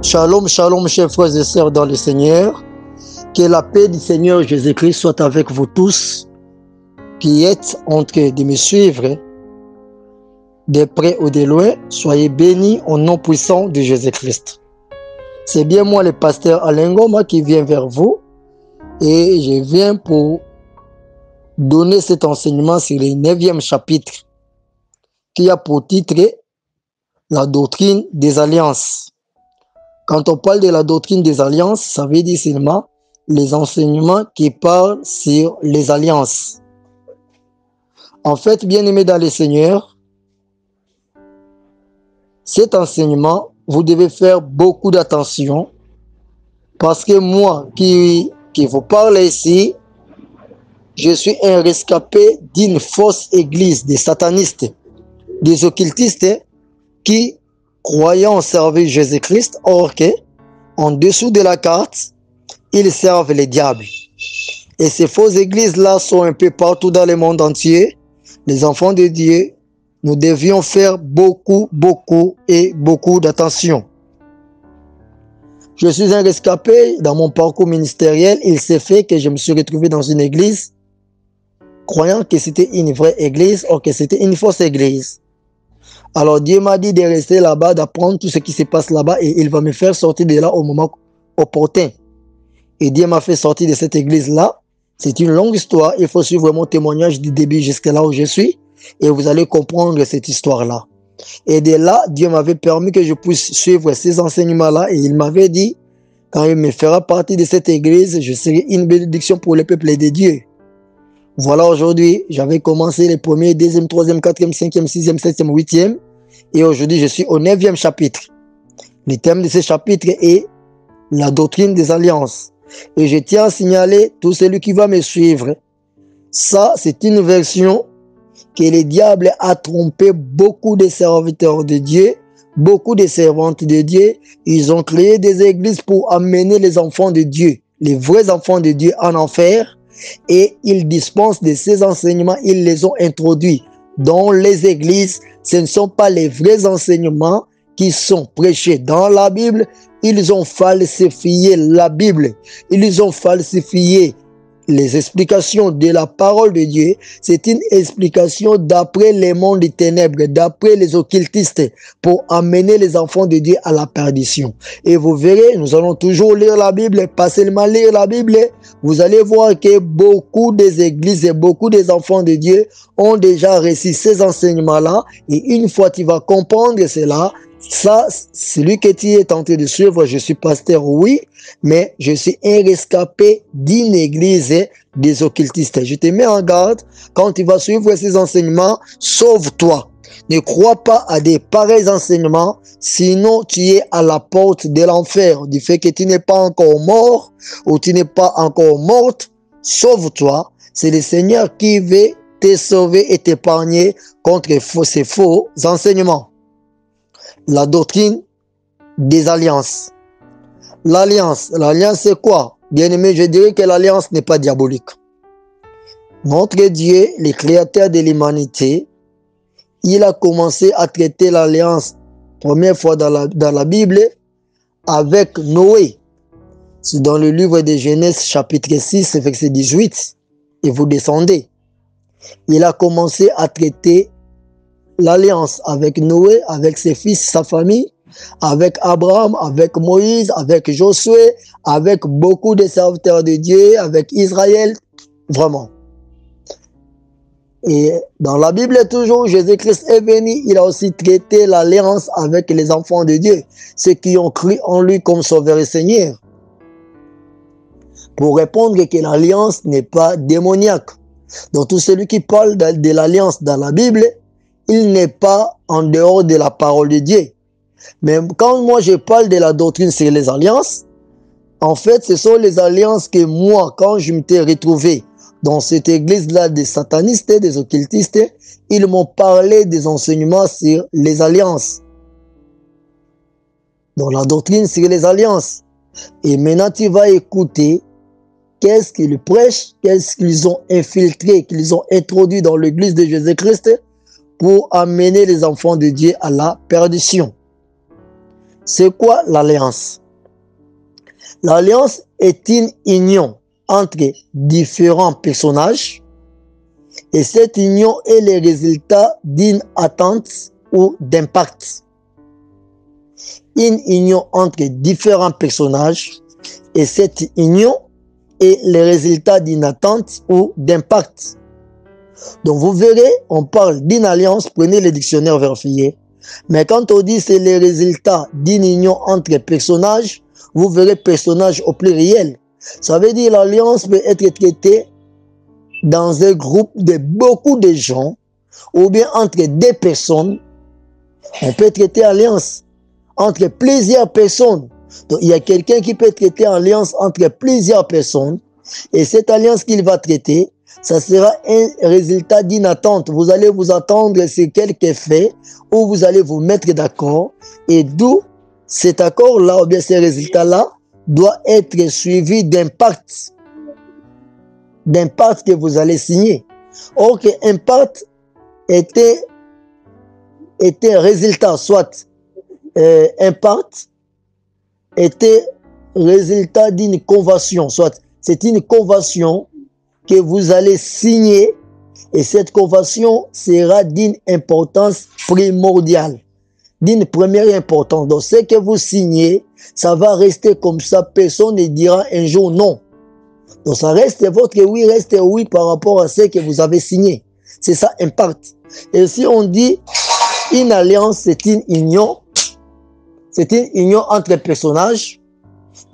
Shalom, shalom, chers frères et sœurs dans le Seigneur. Que la paix du Seigneur Jésus-Christ soit avec vous tous qui êtes en train de me suivre de près ou de loin. Soyez bénis au nom puissant de Jésus-Christ. C'est bien moi, le pasteur Alain Ngoma, qui vient vers vous et je viens pour donner cet enseignement sur le 9e chapitre qui a pour titre la doctrine des alliances. Quand on parle de la doctrine des alliances, ça veut dire seulement les enseignements qui parlent sur les alliances. En fait, bien-aimés dans le Seigneur, cet enseignement, vous devez faire beaucoup d'attention parce que moi qui vous parle ici, je suis un rescapé d'une fausse église des satanistes, des occultistes qui croyant servir Jésus-Christ, or que, en dessous de la carte, ils servent les diables. Et ces fausses églises-là sont un peu partout dans le monde entier. Les enfants de Dieu, nous devions faire beaucoup d'attention. Je suis un rescapé dans mon parcours ministériel. Il s'est fait que je me suis retrouvé dans une église, croyant que c'était une vraie église, or que c'était une fausse église. Alors Dieu m'a dit de rester là-bas, d'apprendre tout ce qui se passe là-bas et il va me faire sortir de là au moment opportun. Et Dieu m'a fait sortir de cette église-là. C'est une longue histoire. Il faut suivre mon témoignage du début jusqu'à là où je suis et vous allez comprendre cette histoire-là. Et de là, Dieu m'avait permis que je puisse suivre ces enseignements-là et il m'avait dit, quand il me fera partie de cette église, je serai une bénédiction pour le peuple de Dieu. Voilà, aujourd'hui, j'avais commencé les premiers, deuxième, troisième, quatrième, cinquième, sixième, septième, huitième. Et aujourd'hui, je suis au 9e chapitre. Le thème de ce chapitre est la doctrine des alliances. Et je tiens à signaler tout celui qui va me suivre. Ça, c'est une version que le diable a trompé beaucoup de serviteurs de Dieu, beaucoup de servantes de Dieu. Ils ont créé des églises pour amener les enfants de Dieu, les vrais enfants de Dieu en enfer. Et ils dispensent de ces enseignements, ils les ont introduits dans les églises. Ce ne sont pas les vrais enseignements qui sont prêchés dans la Bible. Ils ont falsifié la Bible. Ils ont falsifié les explications de la parole de Dieu. C'est une explication d'après les mondes des ténèbres, d'après les occultistes, pour amener les enfants de Dieu à la perdition. Et vous verrez, nous allons toujours lire la Bible, pas seulement lire la Bible. Vous allez voir que beaucoup des églises et beaucoup des enfants de Dieu ont déjà reçu ces enseignements-là. Et une fois tu vas comprendre cela, ça, celui que tu es tenté de suivre, je suis pasteur, oui, mais je suis un rescapé d'une église des occultistes. Je te mets en garde, quand tu vas suivre ces enseignements, sauve-toi. Ne crois pas à des pareils enseignements, sinon tu es à la porte de l'enfer. Du fait que tu n'es pas encore mort ou tu n'es pas encore morte, sauve-toi. C'est le Seigneur qui veut te sauver et t'épargner contre ces faux enseignements. La doctrine des alliances. L'alliance c'est quoi? Bien aimé, je dirais que l'alliance n'est pas diabolique. Notre Dieu, le créateur de l'humanité, il a commencé à traiter l'alliance première fois dans la Bible avec Noé. C'est dans le livre de Genèse chapitre 6 verset 18 et vous descendez. Il a commencé à traiter l'alliance avec Noé, avec ses fils, sa famille, avec Abraham, avec Moïse, avec Josué, avec beaucoup de serviteurs de Dieu, avec Israël, vraiment. Et dans la Bible, toujours, Jésus-Christ est venu, il a aussi traité l'alliance avec les enfants de Dieu, ceux qui ont cru en lui comme sauveur et Seigneur. Pour répondre que l'alliance n'est pas démoniaque. Donc tout celui qui parle de l'alliance dans la Bible, il n'est pas en dehors de la parole de Dieu. Mais quand moi je parle de la doctrine sur les alliances, en fait, ce sont les alliances que moi, quand je m'étais retrouvé dans cette église-là des satanistes, des occultistes, ils m'ont parlé des enseignements sur les alliances. Dans la doctrine sur les alliances. Et maintenant, tu vas écouter qu'est-ce qu'ils prêchent, qu'est-ce qu'ils ont infiltré, qu'ils ont introduit dans l'église de Jésus-Christ pour amener les enfants de Dieu à la perdition. C'est quoi l'alliance? L'alliance est une union entre différents personnages et cette union est le résultat d'une attente ou d'impact. Une union entre différents personnages et cette union est le résultat d'une attente ou d'impact. Donc vous verrez, on parle d'une alliance, prenez le dictionnaire vérifié. Mais quand on dit c'est le résultat d'une union entre personnages, vous verrez personnage au pluriel. Ça veut dire l'alliance peut être traitée dans un groupe de beaucoup de gens ou bien entre deux personnes. On peut traiter alliance entre plusieurs personnes. Donc il y a quelqu'un qui peut traiter alliance entre plusieurs personnes et cette alliance qu'il va traiter, ça sera un résultat d'une attente. Vous allez vous attendre sur quelque fait ou vous allez vous mettre d'accord et d'où cet accord-là ou bien ce résultat-là doit être suivi d'impact que vous allez signer. Or que impact était un résultat, soit impact était résultat d'une convention, soit c'est une convention que vous allez signer et cette convention sera d'une importance primordiale, d'une première importance. Donc ce que vous signez, ça va rester comme ça, personne ne dira un jour non. Donc ça reste votre oui, reste oui par rapport à ce que vous avez signé. C'est ça impact. Et si on dit une alliance, c'est une union entre personnages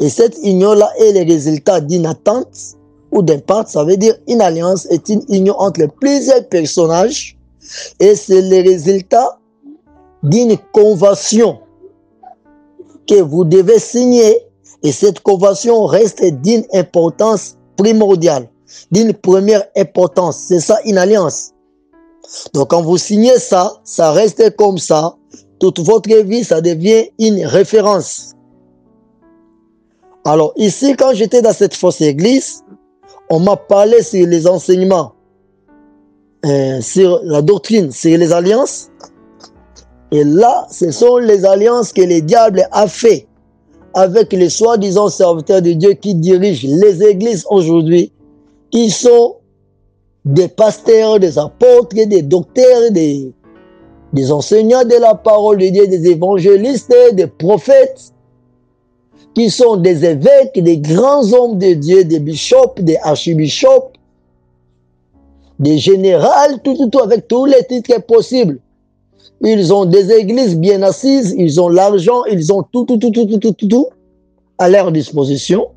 et cette union-là est le résultat d'une attente ou d'impact. Ça veut dire une alliance est une union entre plusieurs personnages et c'est le résultat d'une convention que vous devez signer et cette convention reste d'une importance primordiale, d'une première importance. C'est ça une alliance. Donc quand vous signez ça, ça reste comme ça. Toute votre vie, ça devient une référence. Alors ici, quand j'étais dans cette fausse église, on m'a parlé sur les enseignements, sur la doctrine, sur les alliances. Et là, ce sont les alliances que le diable a fait avec les soi-disant serviteurs de Dieu qui dirigent les églises aujourd'hui, qui sont des pasteurs, des apôtres, des docteurs, des enseignants de la parole de Dieu, des évangélistes, des prophètes, qui sont des évêques, des grands hommes de Dieu, des bishops, des archibishops, des généraux, tout avec tous les titres possibles. Ils ont des églises bien assises, ils ont l'argent, ils ont tout à leur disposition.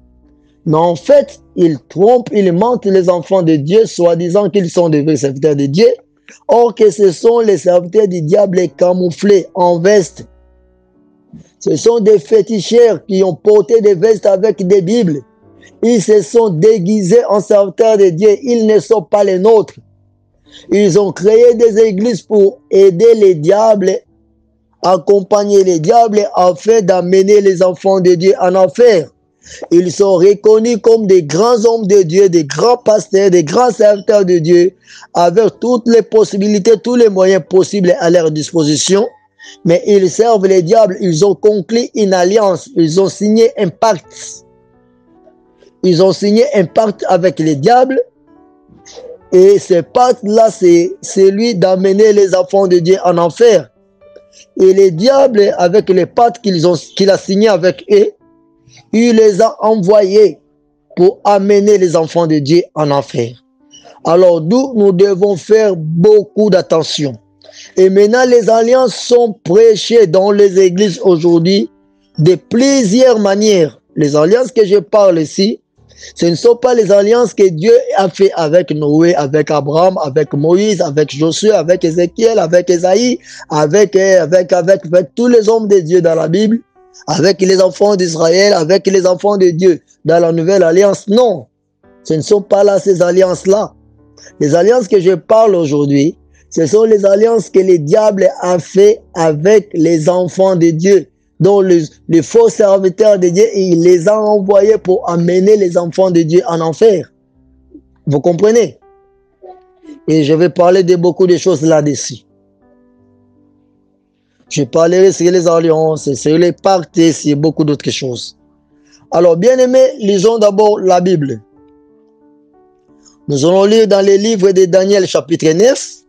Mais en fait, ils trompent, ils mentent les enfants de Dieu, soi-disant qu'ils sont des vrais serviteurs de Dieu. Or que ce sont les serviteurs du diable camouflés en veste. Ce sont des féticheurs qui ont porté des vestes avec des Bibles. Ils se sont déguisés en serviteurs de Dieu. Ils ne sont pas les nôtres. Ils ont créé des églises pour aider les diables, accompagner les diables afin d'amener les enfants de Dieu en enfer. Ils sont reconnus comme des grands hommes de Dieu, des grands pasteurs, des grands serviteurs de Dieu, avec toutes les possibilités, tous les moyens possibles à leur disposition. Mais ils servent les diables, ils ont conclu une alliance, ils ont signé un pacte. Ils ont signé un pacte avec les diables. Et ce pacte-là, c'est celui d'amener les enfants de Dieu en enfer. Et les diables, avec les pactes qu'il a signé avec eux, il les a envoyés pour amener les enfants de Dieu en enfer. Alors d'où nous devons faire beaucoup d'attention. Et maintenant, les alliances sont prêchées dans les églises aujourd'hui de plusieurs manières. Les alliances que je parle ici, ce ne sont pas les alliances que Dieu a fait avec Noé, avec Abraham, avec Moïse, avec Josué, avec Ézéchiel, avec Esaïe, avec tous les hommes de Dieu dans la Bible, avec les enfants d'Israël, avec les enfants de Dieu dans la nouvelle alliance. Non, ce ne sont pas là ces alliances-là. Les alliances que je parle aujourd'hui, ce sont les alliances que le diable a fait avec les enfants de Dieu, dont les faux serviteurs de Dieu, il les a envoyés pour amener les enfants de Dieu en enfer. Vous comprenez? Et je vais parler de beaucoup de choses là-dessus. Je parlerai sur les alliances, sur les pactes et sur beaucoup d'autres choses. Alors, bien aimés, lisons d'abord la Bible. Nous allons lire dans les livres de Daniel chapitre 9,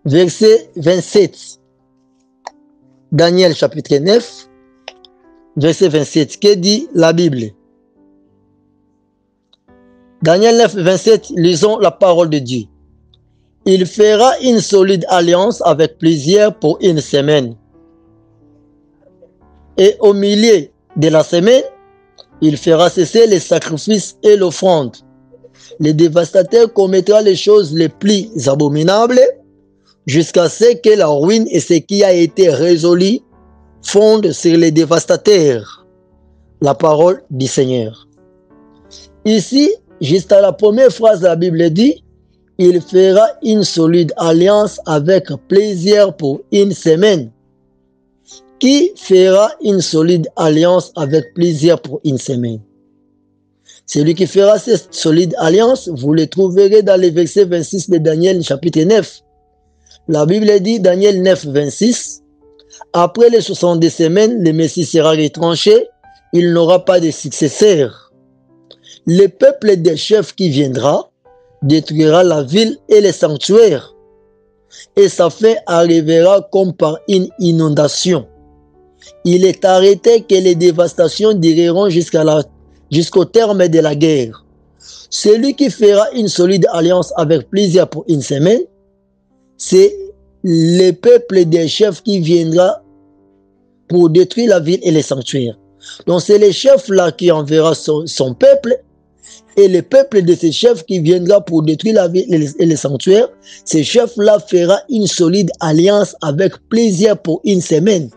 verset 27. Daniel chapitre 9, verset 27. Que dit la Bible? Daniel 9, 27, lisons la parole de Dieu. Il fera une solide alliance avec plusieurs pour une semaine. Et au milieu de la semaine, il fera cesser les sacrifices et l'offrande. Le dévastateur commettra les choses les plus abominables jusqu'à ce que la ruine et ce qui a été résolu fondent sur les dévastateurs. La parole du Seigneur. Ici, juste à la première phrase de la Bible dit, il fera une solide alliance avec plaisir pour une semaine. Qui fera une solide alliance avec plaisir pour une semaine? Celui qui fera cette solide alliance, vous le trouverez dans le verset 26 de Daniel chapitre 9. La Bible dit, Daniel 9, 26, après les 70 semaines, le Messie sera retranché, il n'aura pas de successeur. Le peuple des chefs qui viendra détruira la ville et les sanctuaires, et sa fin arrivera comme par une inondation. Il est arrêté que les dévastations dureront jusqu'au terme de la guerre. Celui qui fera une solide alliance avec plaisir pour une semaine, c'est le peuple des chefs qui viendra pour détruire la ville et les sanctuaires. Donc c'est le chef là qui enverra son peuple, et le peuple de ces chefs qui viendra pour détruire la ville et les sanctuaires, ces chefs-là fera une solide alliance avec plaisir pour une semaine.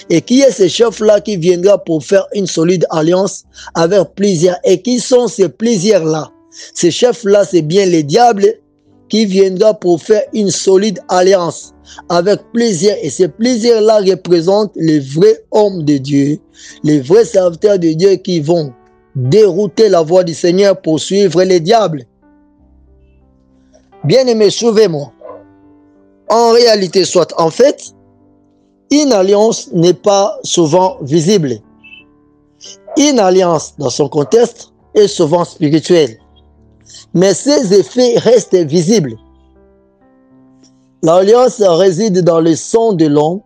Et qui est ce chef-là qui viendra pour faire une solide alliance avec plaisir? Et qui sont ces plaisirs-là? Ces chefs-là, c'est bien les diables qui viendra pour faire une solide alliance avec plaisir. Et ces plaisirs-là représentent les vrais hommes de Dieu, les vrais serviteurs de Dieu qui vont dérouter la voie du Seigneur pour suivre les diables. Bien-aimés, suivez-moi. En réalité, soit en fait, une alliance n'est pas souvent visible. Une alliance, dans son contexte, est souvent spirituelle. Mais ses effets restent visibles. L'alliance réside dans le sang de l'homme,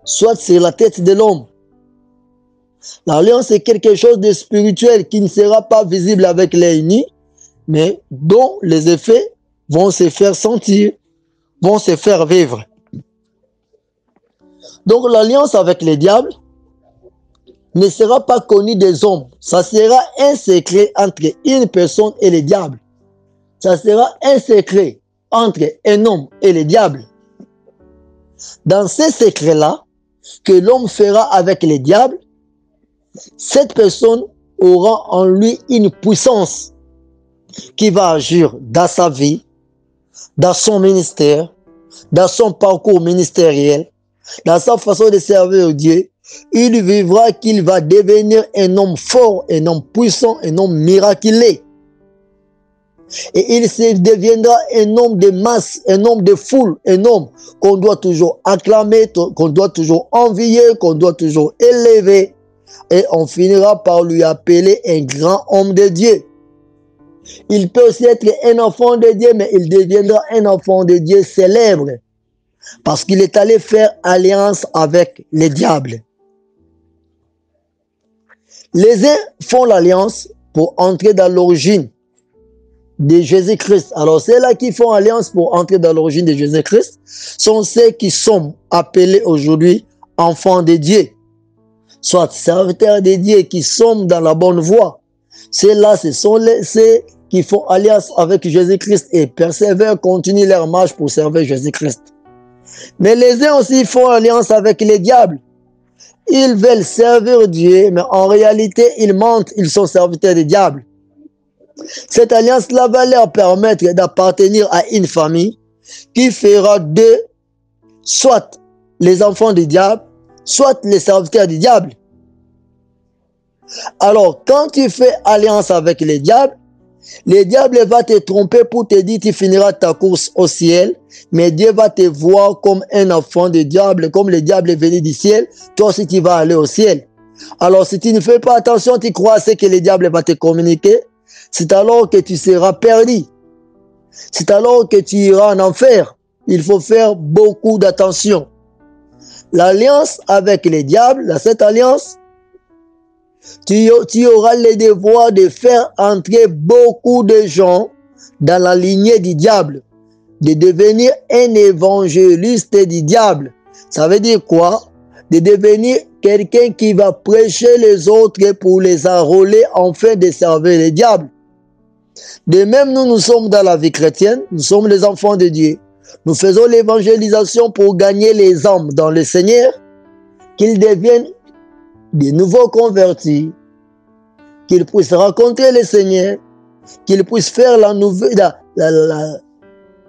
soit sur la tête de l'homme. L'alliance est quelque chose de spirituel qui ne sera pas visible avec l'œil nu, mais dont les effets vont se faire sentir, vont se faire vivre. Donc l'alliance avec les diables ne sera pas connue des hommes. Ça sera un secret entre une personne et les diables. Ça sera un secret entre un homme et les diables. Dans ce secret-là, que l'homme fera avec les diables, cette personne aura en lui une puissance qui va agir dans sa vie, dans son ministère, dans son parcours ministériel, dans sa façon de servir Dieu. Il vivra qu'il va devenir un homme fort, un homme puissant, un homme miraculeux. Et il deviendra un homme de masse, un homme de foule, un homme qu'on doit toujours acclamer, qu'on doit toujours envier, qu'on doit toujours élever. Et on finira par lui appeler un grand homme de Dieu. Il peut aussi être un enfant de Dieu, mais il deviendra un enfant de Dieu célèbre. Parce qu'il est allé faire alliance avec les diables. Les uns font l'alliance pour entrer dans l'origine de Jésus-Christ. Alors ceux-là qui font alliance pour entrer dans l'origine de Jésus-Christ sont ceux qui sont appelés aujourd'hui enfants de Dieu. Soit serviteurs de Dieu qui sont dans la bonne voie. Ceux-là, ce sont ceux qui font alliance avec Jésus-Christ et persévèrent, continuent leur marche pour servir Jésus-Christ. Mais les uns aussi font alliance avec les diables. Ils veulent servir Dieu, mais en réalité, ils mentent, ils sont serviteurs des diables. Cette alliance-là va leur permettre d'appartenir à une famille qui fera d'eux soit les enfants du diable, soit les serviteurs du diable. Alors, quand tu fais alliance avec les diables, Le diable va te tromper pour te dire tu finiras ta course au ciel, mais Dieu va te voir comme un enfant de diable, comme le diable est venu du ciel, toi aussi tu vas aller au ciel. Alors si tu ne fais pas attention, tu crois à ce que le diable va te communiquer, c'est alors que tu seras perdu. C'est alors que tu iras en enfer. Il faut faire beaucoup d'attention. L'alliance avec le diable, dans cette alliance, tu auras le devoir de faire entrer beaucoup de gens dans la lignée du diable, de devenir un évangéliste du diable. Ça veut dire quoi? De devenir quelqu'un qui va prêcher les autres pour les enrôler afin de servir le diable. De même, nous sommes dans la vie chrétienne, nous sommes les enfants de Dieu. Nous faisons l'évangélisation pour gagner les âmes dans le Seigneur, qu'ils deviennent de nouveaux convertis, qu'ils puissent rencontrer le Seigneur, qu'ils puissent faire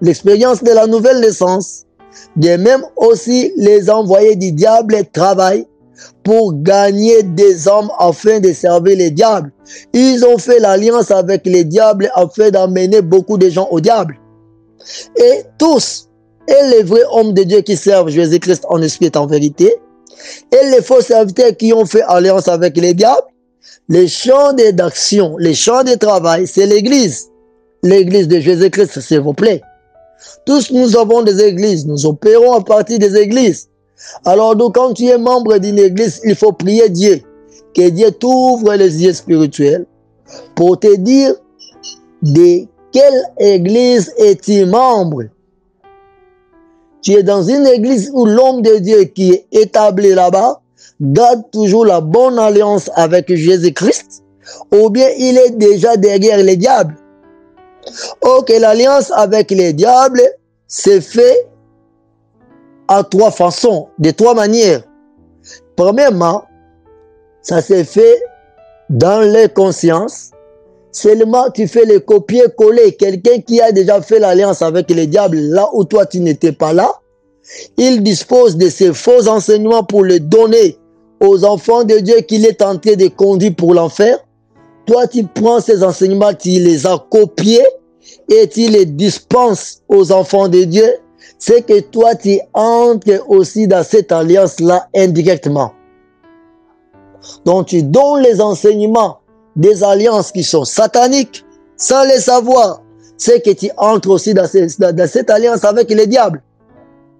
l'expérience de la nouvelle naissance. De même aussi, les envoyés du diable travaillent pour gagner des hommes afin de servir les diables. Ils ont fait l'alliance avec les diables afin d'amener beaucoup de gens au diable. Et tous, et les vrais hommes de Dieu qui servent Jésus-Christ en esprit et en vérité, et les faux serviteurs qui ont fait alliance avec les diables, les champs d'action, les champs de travail, c'est l'église. L'église de Jésus-Christ, s'il vous plaît. Tous nous avons des églises, nous opérons à partir des églises. Alors donc, quand tu es membre d'une église, il faut prier Dieu. Que Dieu t'ouvre les yeux spirituels pour te dire de quelle église es-tu membre. Tu es dans une église où l'homme de Dieu qui est établi là-bas garde toujours la bonne alliance avec Jésus-Christ, ou bien il est déjà derrière les diables. Ok, l'alliance avec les diables c'est fait à trois façons, de trois manières. Premièrement, ça s'est fait dans les consciences. Seulement, tu fais le copier-coller. Quelqu'un qui a déjà fait l'alliance avec les diables, là où toi tu n'étais pas là, il dispose de ces faux enseignements pour les donner aux enfants de Dieu qu'il est en train de conduire pour l'enfer. Toi, tu prends ces enseignements, tu les as copiés et tu les dispenses aux enfants de Dieu. C'est que toi, tu entres aussi dans cette alliance-là indirectement. Donc, tu donnes les enseignements des alliances qui sont sataniques sans les savoir. C'est que tu entres aussi dans cette alliance avec les diables.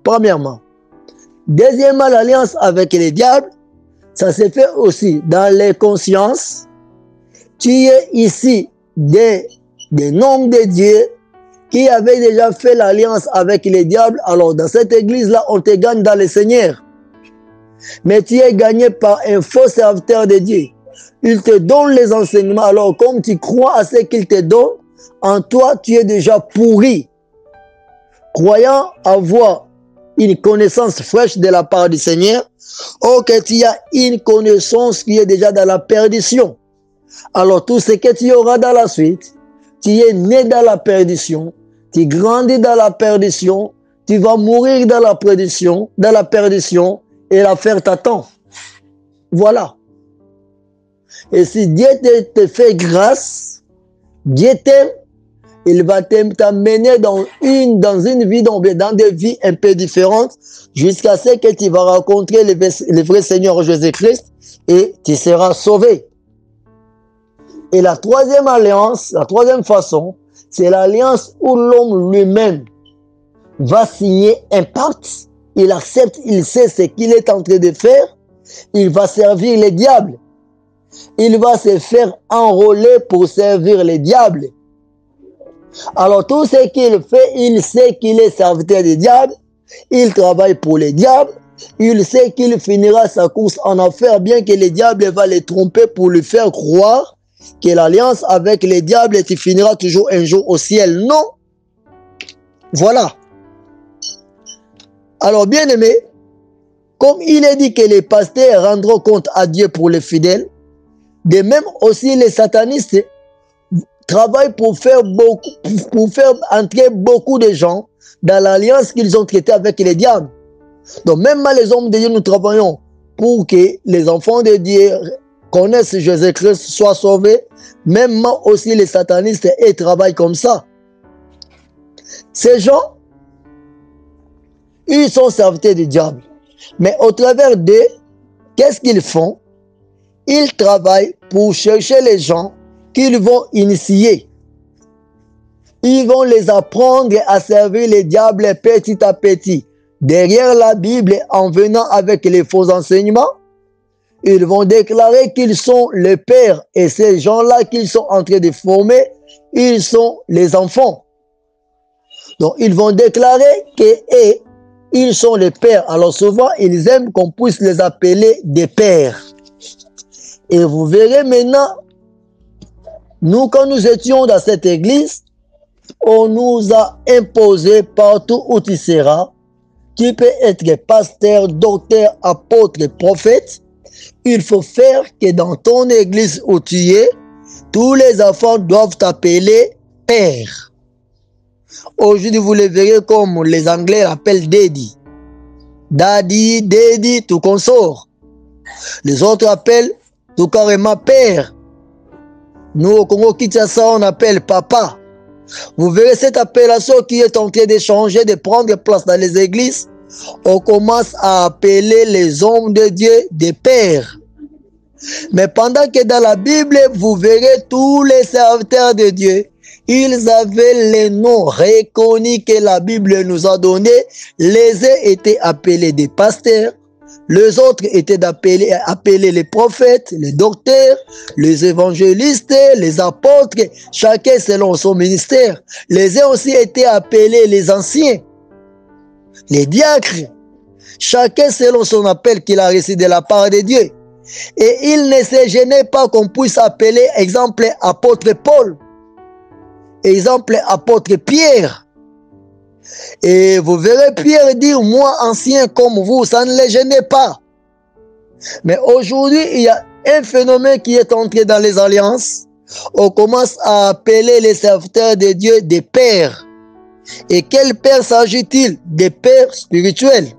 Premièrement. Deuxièmement, l'alliance avec les diables, ça se fait aussi dans les consciences. Tu es ici des noms de Dieu qui avaient déjà fait l'alliance avec les diables. Alors, dans cette église-là, on te gagne dans le Seigneur. Mais tu es gagné par un faux serviteur de Dieu. Il te donne les enseignements. Alors, comme tu crois à ce qu'il te donne, en toi, tu es déjà pourri. Croyant avoir une connaissance fraîche de la part du Seigneur, ou que tu as une connaissance qui est déjà dans la perdition. Alors, tout ce que tu auras dans la suite, tu es né dans la perdition, tu grandis dans la perdition, tu vas mourir dans la perdition, et l'affaire t'attend. Voilà. Et si Dieu te fait grâce, Dieu t'aime, il va t'amener dans une vie, dans des vies un peu différentes, jusqu'à ce que tu vas rencontrer le vrai Seigneur Jésus-Christ et tu seras sauvé. Et la troisième alliance, la troisième façon, c'est l'alliance où l'homme lui-même va signer un pacte. Il accepte, il sait ce qu'il est en train de faire. Il va servir les diables. Il va se faire enrôler pour servir les diables. Alors tout ce qu'il fait, il sait qu'il est serviteur des diables. Il travaille pour les diables. Il sait qu'il finira sa course en enfer, bien que les diables va les tromper pour lui faire croire que l'alliance avec les diables, tu finiras toujours un jour au ciel. Non. Voilà. Alors, bien aimé, comme il est dit que les pasteurs rendront compte à Dieu pour les fidèles, de même aussi les satanistes travaillent pour faire entrer beaucoup de gens dans l'alliance qu'ils ont traitée avec les diables. Donc, même les hommes de Dieu, nous travaillons pour que les enfants de Dieu connaissent Jésus-Christ soient sauvés. Même aussi les satanistes et travaillent comme ça. Ces gens, ils sont serviteurs du diable. Mais au travers d'eux, qu'est-ce qu'ils font? Ils travaillent pour chercher les gens qu'ils vont initier. Ils vont les apprendre à servir les diables petit à petit. Derrière la Bible, en venant avec les faux enseignements, ils vont déclarer qu'ils sont les pères. Et ces gens-là qu'ils sont en train de former, ils sont les enfants. Donc, ils vont déclarer qu'ils sont les pères. Alors souvent, ils aiment qu'on puisse les appeler des pères. Et vous verrez maintenant, nous, quand nous étions dans cette église, on nous a imposé partout où tu seras, tu peux être pasteur, docteur, apôtre, prophète. Il faut faire que dans ton église où tu es, tous les enfants doivent t'appeler père. Aujourd'hui, vous les verrez comme les Anglais l'appellent daddy. Daddy, daddy, tout consort. Les autres appellent tout carrément père. Nous, au Congo-Kinshasa, on appelle papa. Vous verrez cette appellation qui est en train de changer, de prendre place dans les églises. On commence à appeler les hommes de Dieu des pères. Mais pendant que dans la Bible, vous verrez tous les serviteurs de Dieu, ils avaient les noms reconnus que la Bible nous a donnés. Les uns étaient appelés des pasteurs, les autres étaient appelés les prophètes, les docteurs, les évangélistes, les apôtres, chacun selon son ministère. Les uns aussi étaient appelés les anciens, les diacres, chacun selon son appel qu'il a reçu de la part de Dieu. Et il ne se gênait pas qu'on puisse appeler, exemple, apôtre Paul, exemple, apôtre Pierre. Et vous verrez Pierre dire, moi ancien comme vous, ça ne les gênait pas. Mais aujourd'hui, il y a un phénomène qui est entré dans les alliances. On commence à appeler les serviteurs de Dieu des pères. Et quel père s'agit-il? Des pères spirituels.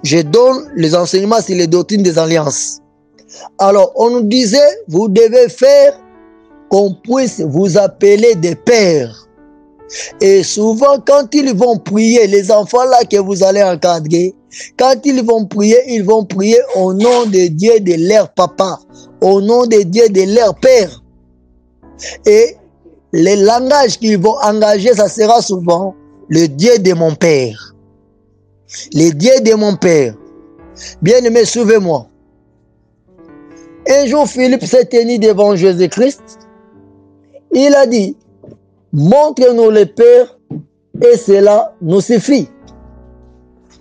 Je donne les enseignements sur les doctrines des alliances. Alors, on nous disait, vous devez faire qu'on puisse vous appeler des pères. Et souvent, quand ils vont prier, les enfants là que vous allez encadrer, quand ils vont prier au nom de Dieu de leur papa, au nom de Dieu de leur père. Et le langage qu'ils vont engager, ça sera souvent le Dieu de mon père. Le Dieu de mon père. Bien-aimé, suivez-moi. Un jour, Philippe s'est tenu devant Jésus-Christ. Il a dit, montre-nous le Père et cela nous suffit.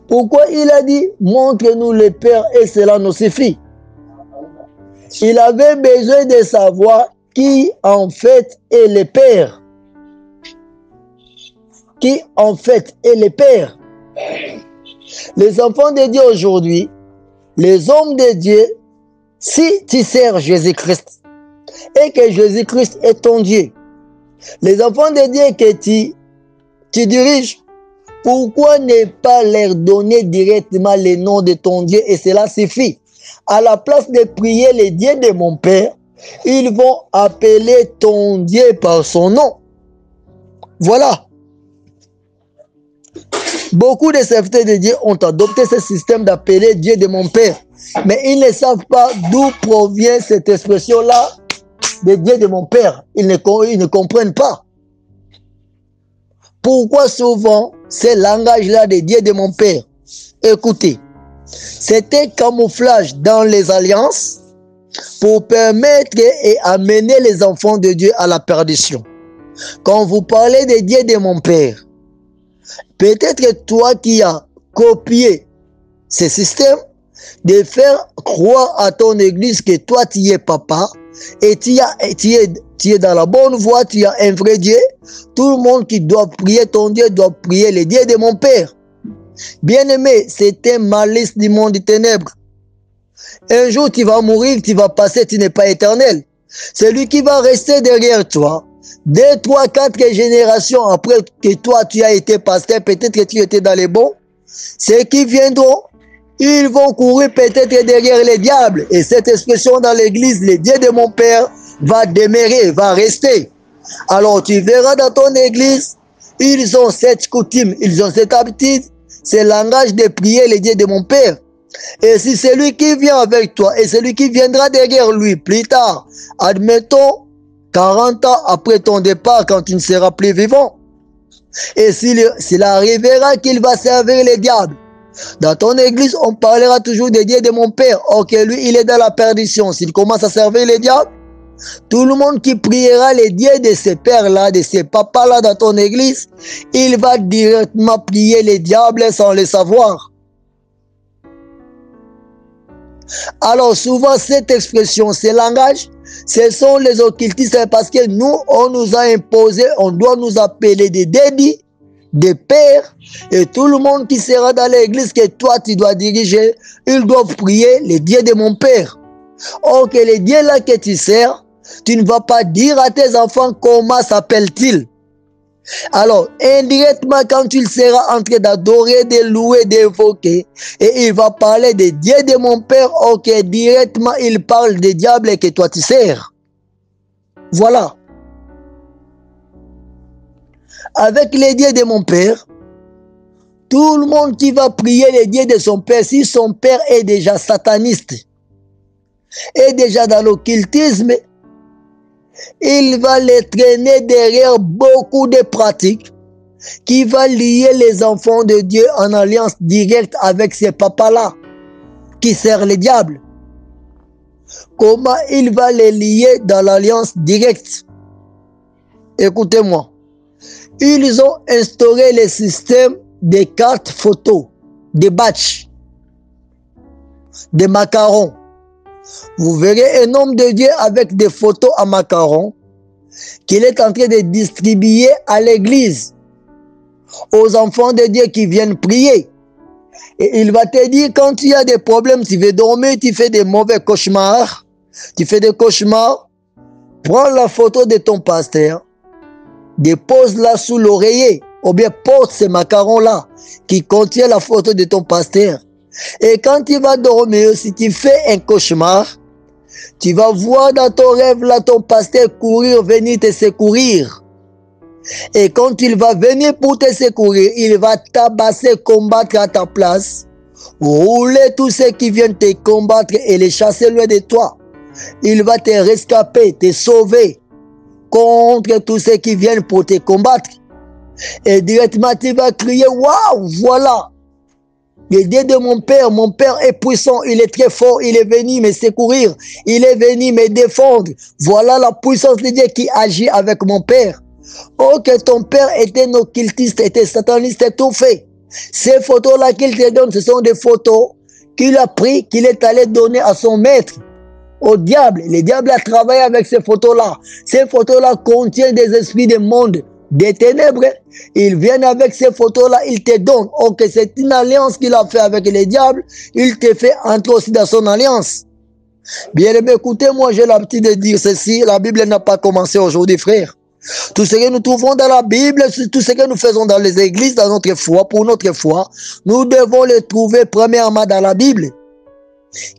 Pourquoi il a dit, montre-nous le Père et cela nous suffit? Il avait besoin de savoir qui en fait est le Père. Qui en fait est le Père. Les enfants de Dieu aujourd'hui, les hommes de Dieu, si tu sers Jésus-Christ et que Jésus-Christ est ton Dieu, les enfants de Dieu que tu diriges, pourquoi ne pas leur donner directement le nom de ton Dieu et cela suffit? À la place de prier le Dieu de mon Père, ils vont appeler ton Dieu par son nom. Voilà. Beaucoup de serviteurs de Dieu ont adopté ce système d'appeler Dieu de mon Père. Mais ils ne savent pas d'où provient cette expression-là de Dieu de mon Père. Ils ne comprennent pas. Pourquoi souvent ce langage-là de Dieu de mon Père? Écoutez, c'est un camouflage dans les alliances pour permettre et amener les enfants de Dieu à la perdition. Quand vous parlez de Dieu de mon Père, peut-être toi qui as copié ce système, de faire croire à ton église que toi tu es papa et tu es dans la bonne voie, tu as un vrai Dieu. Tout le monde qui doit prier ton Dieu doit prier le Dieu de mon Père. Bien-aimé, c'est un malice du monde des ténèbres. Un jour tu vas mourir, tu vas passer, tu n'es pas éternel. Celui qui va rester derrière toi, 2, 3, 4 générations après que toi tu as été pasteur, peut-être que tu étais dans les bons, ceux qui viendront, ils vont courir peut-être derrière les diables. Et cette expression dans l'église, les dieux de mon Père, va demeurer, va rester. Alors tu verras dans ton église, ils ont cette coutume, ils ont cette habitude, c'est le langage de prier les dieux de mon Père. Et si celui qui vient avec toi et celui qui viendra derrière lui plus tard, admettons 40 ans après ton départ quand tu ne seras plus vivant, et s'il arrivera qu'il va servir les diables, dans ton église, on parlera toujours des dieux de mon Père. Ok, lui, il est dans la perdition. S'il commence à servir les diables, tout le monde qui priera les dieux de ces pères-là, de ces papas-là dans ton église, il va directement prier les diables sans le savoir. Alors souvent, cette expression, ce langage, ce sont les occultistes parce que nous, on nous a imposé, on doit nous appeler des dédits, des pères, et tout le monde qui sera dans l'église que toi tu dois diriger, ils doivent prier les dieux de mon Père. Or que les dieux là que tu sers, tu ne vas pas dire à tes enfants comment s'appelle-t-il. Alors, indirectement, quand tu seras en train d'adorer, de louer, d'évoquer, et il va parler des dieux de mon Père, ok, directement, il parle des diables que toi tu sers. Voilà. Avec les dieux de mon Père, tout le monde qui va prier les dieux de son Père, si son Père est déjà sataniste, est déjà dans l'occultisme, il va les traîner derrière beaucoup de pratiques qui va lier les enfants de Dieu en alliance directe avec ces papas-là qui servent les diables. Comment il va les lier dans l'alliance directe? Écoutez-moi. Ils ont instauré le système des cartes photos, des batchs, des macarons. Vous verrez un homme de Dieu avec des photos à macarons qu'il est en train de distribuer à l'église, aux enfants de Dieu qui viennent prier. Et il va te dire, quand tu as des problèmes, tu veux dormir, tu fais des mauvais cauchemars, prends la photo de ton pasteur, dépose-la sous l'oreiller, ou bien porte ces macarons-là qui contiennent la photo de ton pasteur. Et quand tu vas dormir, si tu fais un cauchemar, tu vas voir dans ton rêve là ton pasteur courir, venir te secourir. Et quand il va venir pour te secourir, il va tabasser, combattre à ta place, rouler tous ceux qui viennent te combattre et les chasser loin de toi. Il va te rescaper, te sauver contre tous ceux qui viennent pour te combattre. Et directement tu vas crier, waouh, voilà. Le Dieu de mon Père est puissant, il est très fort, il est venu me secourir, il est venu me défendre. Voilà la puissance de Dieu qui agit avec mon Père. Oh, que ton Père était un occultiste, était sataniste, tout fait. Ces photos-là qu'il te donne, ce sont des photos qu'il a pris, qu'il est allé donner à son maître, au diable. Le diable a travaillé avec ces photos-là. Ces photos-là contiennent des esprits du monde, des ténèbres. Ils viennent avec ces photos-là, ils te donnent. Ok, c'est une alliance qu'il a fait avec les diables. Il te fait entrer aussi dans son alliance. Bien aimé, écoutez, moi j'ai l'habitude de dire ceci. La Bible n'a pas commencé aujourd'hui, frère. Tout ce que nous trouvons dans la Bible, tout ce que nous faisons dans les églises, dans notre foi, pour notre foi, nous devons le trouver premièrement dans la Bible.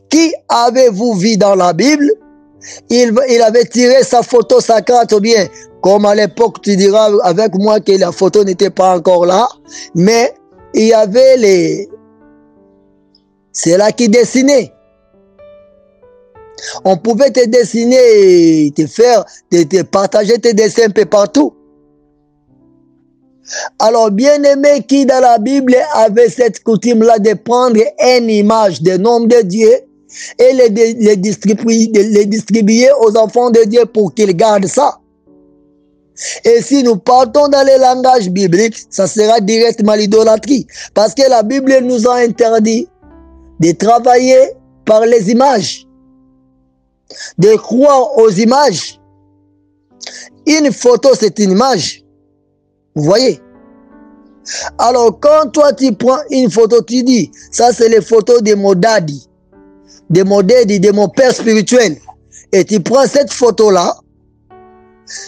Qui avez-vous vu dans la Bible? Il avait tiré sa photo, sa carte, ou bien, comme à l'époque, tu diras avec moi que la photo n'était pas encore là, mais il y avait c'est là qui dessinait. On pouvait te dessiner, te partager tes dessins un peu partout. Alors, bien aimé, qui dans la Bible avait cette coutume-là de prendre une image des noms de Dieu et les distribuer aux enfants de Dieu pour qu'ils gardent ça. Et si nous partons dans les langages bibliques, ça sera directement l'idolâtrie. Parce que la Bible nous a interdit de travailler par les images, de croire aux images. Une photo, c'est une image. Vous voyez? Alors, quand toi, tu prends une photo, tu dis, ça, c'est les photos de mon daddy, de mon père spirituel. Et tu prends cette photo-là,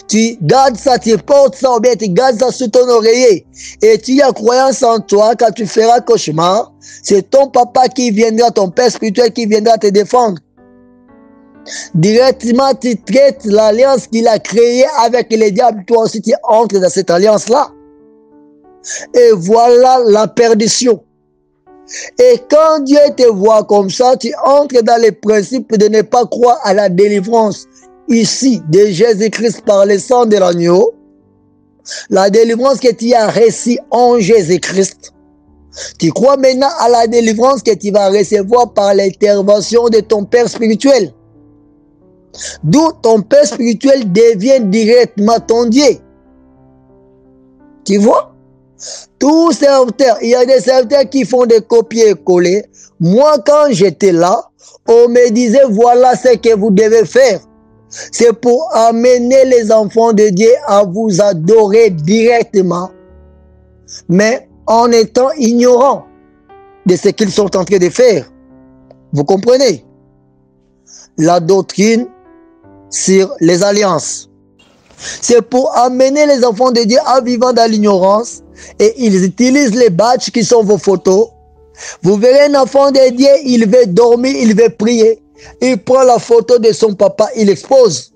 tu gardes ça, tu portes ça ou bien tu gardes ça sous ton oreiller. Et tu as croyance en toi quand tu feras cauchemar. C'est ton papa qui viendra, ton père spirituel qui viendra te défendre. Directement, tu traites l'alliance qu'il a créée avec les diables. Toi aussi, tu entres dans cette alliance-là. Et voilà la perdition. Et quand Dieu te voit comme ça, tu entres dans les principes de ne pas croire à la délivrance ici de Jésus-Christ par le sang de l'agneau. La délivrance que tu as reçue en Jésus-Christ. Tu crois maintenant à la délivrance que tu vas recevoir par l'intervention de ton Père spirituel. D'où ton Père spirituel devient directement ton Dieu. Tu vois? Tous serviteurs, il y a des serviteurs qui font des copier-coller. Moi, quand j'étais là, on me disait, voilà ce que vous devez faire. C'est pour amener les enfants de Dieu à vous adorer directement, mais en étant ignorants de ce qu'ils sont en train de faire. Vous comprenez? La doctrine sur les alliances. C'est pour amener les enfants de Dieu à vivre dans l'ignorance et ils utilisent les badges qui sont vos photos. Vous verrez un enfant de Dieu, il veut dormir, il veut prier. Il prend la photo de son papa, il expose.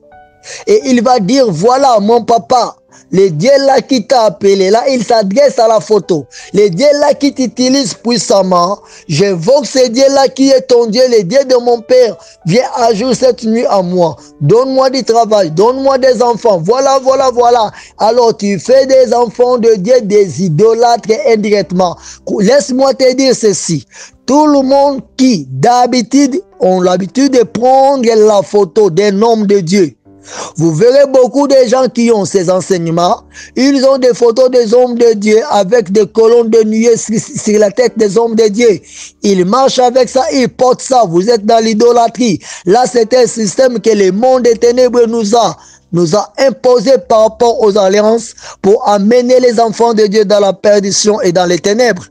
Et il va dire, voilà mon papa, le Dieu là qui t'a appelé, là il s'adresse à la photo. Le Dieu là qui t'utilise puissamment, j'évoque ce Dieu là qui est ton Dieu, le Dieu de mon Père. Viens à jour cette nuit à moi. Donne-moi du travail, donne-moi des enfants. Voilà, voilà, voilà. Alors tu fais des enfants de Dieu, des idolâtres indirectement. Laisse-moi te dire ceci. Tout le monde qui d'habitude ont l'habitude de prendre la photo d'un homme de Dieu. Vous verrez beaucoup de gens qui ont ces enseignements. Ils ont des photos des hommes de Dieu avec des colonnes de nuée sur la tête des hommes de Dieu. Ils marchent avec ça, ils portent ça. Vous êtes dans l'idolâtrie. Là, c'est un système que le monde des ténèbres nous a imposé par rapport aux alliances pour amener les enfants de Dieu dans la perdition et dans les ténèbres.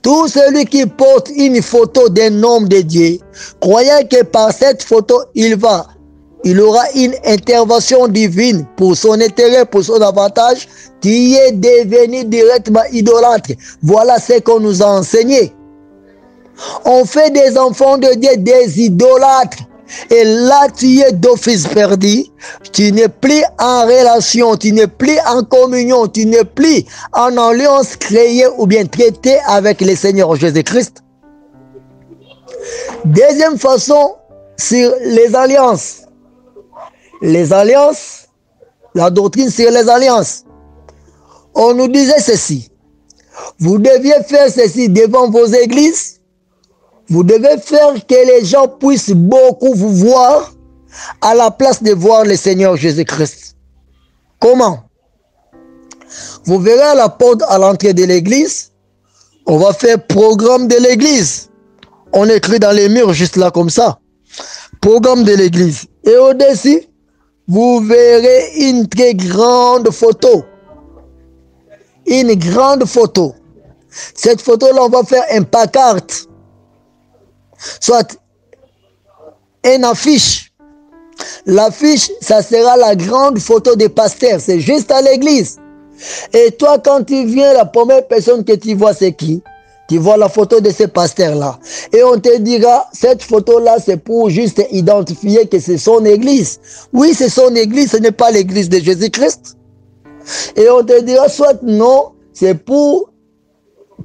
Tout celui qui porte une photo d'un homme de Dieu, croyant que par cette photo, il aura une intervention divine pour son intérêt, pour son avantage, qui est devenu directement idolâtre. Voilà ce qu'on nous a enseigné. On fait des enfants de Dieu des idolâtres. Et là, tu es d'office perdu. Tu n'es plus en relation, tu n'es plus en communion, tu n'es plus en alliance créée ou bien traitée avec le Seigneur Jésus-Christ. Deuxième façon, sur les alliances. Les alliances, la doctrine sur les alliances. On nous disait ceci. Vous deviez faire ceci devant vos églises. Vous devez faire que les gens puissent beaucoup vous voir à la place de voir le Seigneur Jésus-Christ. Comment? Vous verrez à la porte à l'entrée de l'église, on va faire programme de l'église. On écrit dans les murs juste là comme ça. Programme de l'église. Et au-dessus, vous verrez une très grande photo. Une grande photo. Cette photo-là, on va faire un pancarte. Soit une affiche. L'affiche, ça sera la grande photo des pasteurs. C'est juste à l'église. Et toi, quand tu viens, la première personne que tu vois, c'est qui? Tu vois la photo de ces pasteurs-là. Et on te dira, cette photo-là, c'est pour juste identifier que c'est son église. Oui, c'est son église, ce n'est pas l'église de Jésus-Christ. Et on te dira, soit non, c'est pour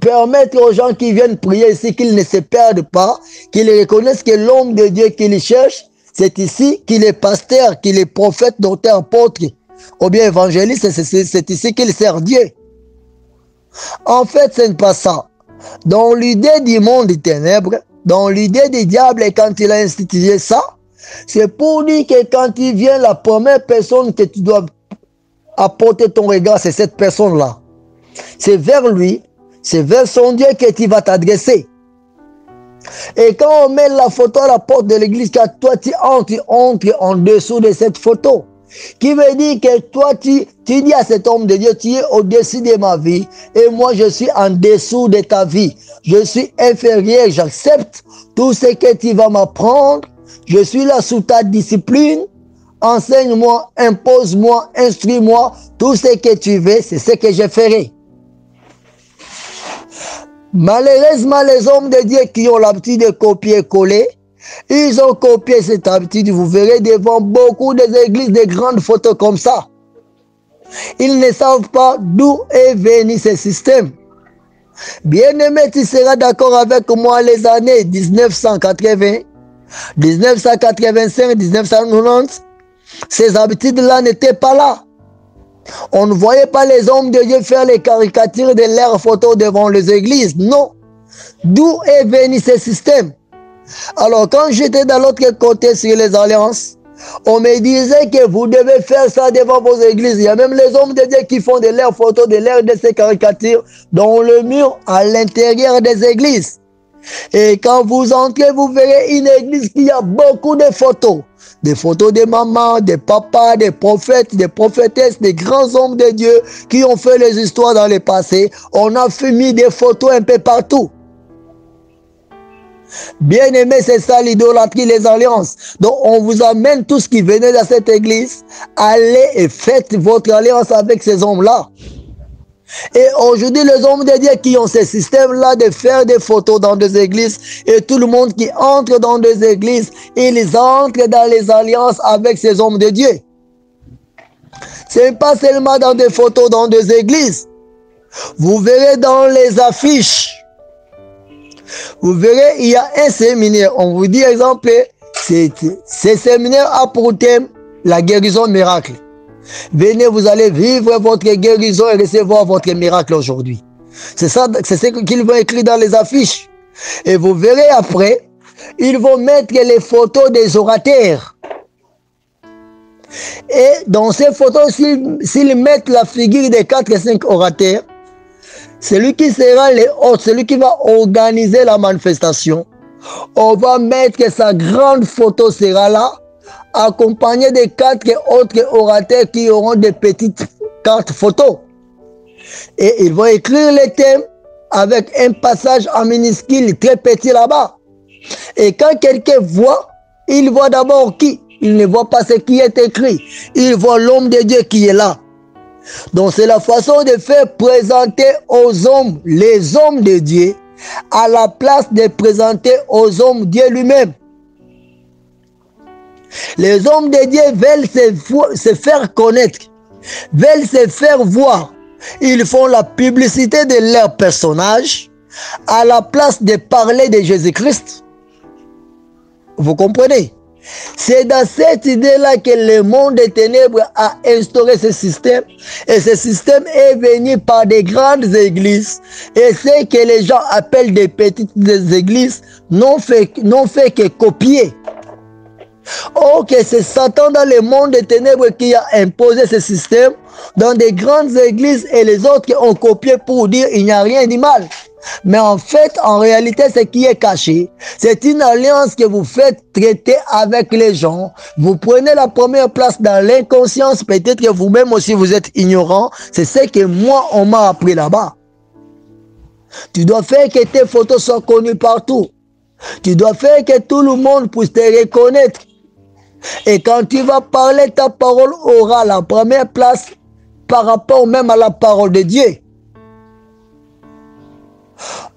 permettre aux gens qui viennent prier ici qu'ils ne se perdent pas, qu'ils reconnaissent que l'homme de Dieu qu'ils cherchent, c'est ici qu'il est pasteur, qu'il est prophète, docteur, apôtre, ou bien évangéliste, c'est ici qu'il sert Dieu. En fait, ce n'est pas ça. Dans l'idée du monde des ténèbres, dans l'idée du diable, quand il a institué ça, c'est pour dire que quand il vient, la première personne que tu dois apporter ton regard, c'est cette personne-là. C'est vers lui, c'est vers son Dieu que tu vas t'adresser. Et quand on met la photo à la porte de l'église, quand toi tu entres en dessous de cette photo. Qui veut dire que toi, tu dis à cet homme de Dieu, tu es au-dessus de ma vie et moi je suis en dessous de ta vie. Je suis inférieur, j'accepte tout ce que tu vas m'apprendre. Je suis là sous ta discipline. enseigne-moi, impose-moi, instruis-moi, tout ce que tu veux, c'est ce que je ferai. Malheureusement, les hommes de Dieu qui ont l'habitude de copier-coller, ils ont copié cette habitude. Vous verrez devant beaucoup des églises de grandes photos comme ça. Ils ne savent pas d'où est venu ce système. Bien-aimé, tu seras d'accord avec moi, les années 1980, 1985, 1990, ces habitudes-là n'étaient pas là. On ne voyait pas les hommes de Dieu faire les caricatures de leurs photos devant les églises. Non. D'où est venu ce système? Alors, quand j'étais dans l'autre côté sur les alliances, on me disait que vous devez faire ça devant vos églises. Il y a même les hommes de Dieu qui font de leurs photos, de ces caricatures dans le mur à l'intérieur des églises. Et quand vous entrez, vous verrez une église qui a beaucoup de photos. Des photos de mamans, des papas, des prophètes, des prophétesses, des grands hommes de Dieu qui ont fait les histoires dans le passé. On a mis des photos un peu partout. Bien aimé, c'est ça l'idolâtrie, les alliances. Donc on vous amène tout ce qui venait dans cette église. Allez et faites votre alliance avec ces hommes-là. Et aujourd'hui, les hommes de Dieu qui ont ce système-là de faire des photos dans des églises, et tout le monde qui entre dans des églises, ils entrent dans les alliances avec ces hommes de Dieu. Ce n'est pas seulement dans des photos dans des églises. Vous verrez dans les affiches. Vous verrez, il y a un séminaire. On vous dit, exemple, ce séminaire a pour thème la guérison miracle. Venez, vous allez vivre votre guérison et recevoir votre miracle aujourd'hui. C'est ça, c'est ce qu'ils vont écrire dans les affiches. Et vous verrez après, ils vont mettre les photos des orateurs. Et dans ces photos, s'ils mettent la figure des 4 et 5 orateurs, celui qui sera le hôte, celui qui va organiser la manifestation, on va mettre sa grande photo sera là, accompagné de 4 autres orateurs qui auront des petites cartes photos. Et ils vont écrire les thèmes avec un passage en minuscule très petit là-bas. Et quand quelqu'un voit, il voit d'abord qui? Il ne voit pas ce qui est écrit. Il voit l'homme de Dieu qui est là. Donc c'est la façon de faire présenter aux hommes, les hommes de Dieu, à la place de présenter aux hommes Dieu lui-même. Les hommes de Dieu veulent se faire connaître, veulent se faire voir. Ils font la publicité de leur personnage à la place de parler de Jésus-Christ. Vous comprenez? C'est dans cette idée-là que le monde des ténèbres a instauré ce système. Et ce système est venu par des grandes églises. Et ce que les gens appellent des petites églises n'ont fait que copier. Ok, c'est Satan dans le monde des ténèbres qui a imposé ce système dans des grandes églises et les autres ont copié pour dire il n'y a rien de mal. Mais en fait, en réalité, ce qui est caché, c'est une alliance que vous faites traiter avec les gens. Vous prenez la première place dans l'inconscience. Peut-être que vous-même aussi, vous êtes ignorant. C'est ce que moi, on m'a appris là-bas. Tu dois faire que tes photos soient connues partout. Tu dois faire que tout le monde puisse te reconnaître. Et quand tu vas parler, ta parole aura la première place par rapport même à la parole de Dieu.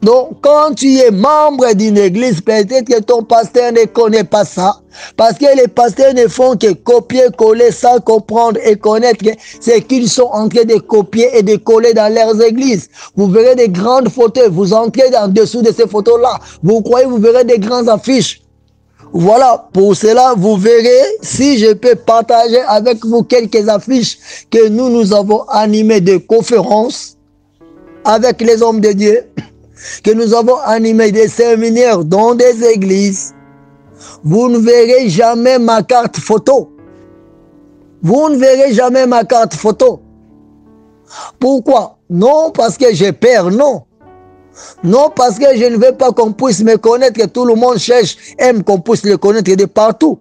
Donc, quand tu es membre d'une église, peut-être que ton pasteur ne connaît pas ça. Parce que les pasteurs ne font que copier-coller sans comprendre et connaître ce qu'ils sont en train de copier et de coller dans leurs églises. Vous verrez des grandes photos. Vous entrez en dessous de ces photos-là. Vous croyez, vous verrez des grandes affiches. Voilà, pour cela, vous verrez, si je peux partager avec vous quelques affiches que nous avons animées de conférences avec les hommes de Dieu, que nous avons animé des séminaires dans des églises, vous ne verrez jamais ma carte photo. Vous ne verrez jamais ma carte photo. Pourquoi? Non parce que j'ai peur, non. Non parce que je ne veux pas qu'on puisse me connaître, que tout le monde cherche, aime qu'on puisse le connaître de partout.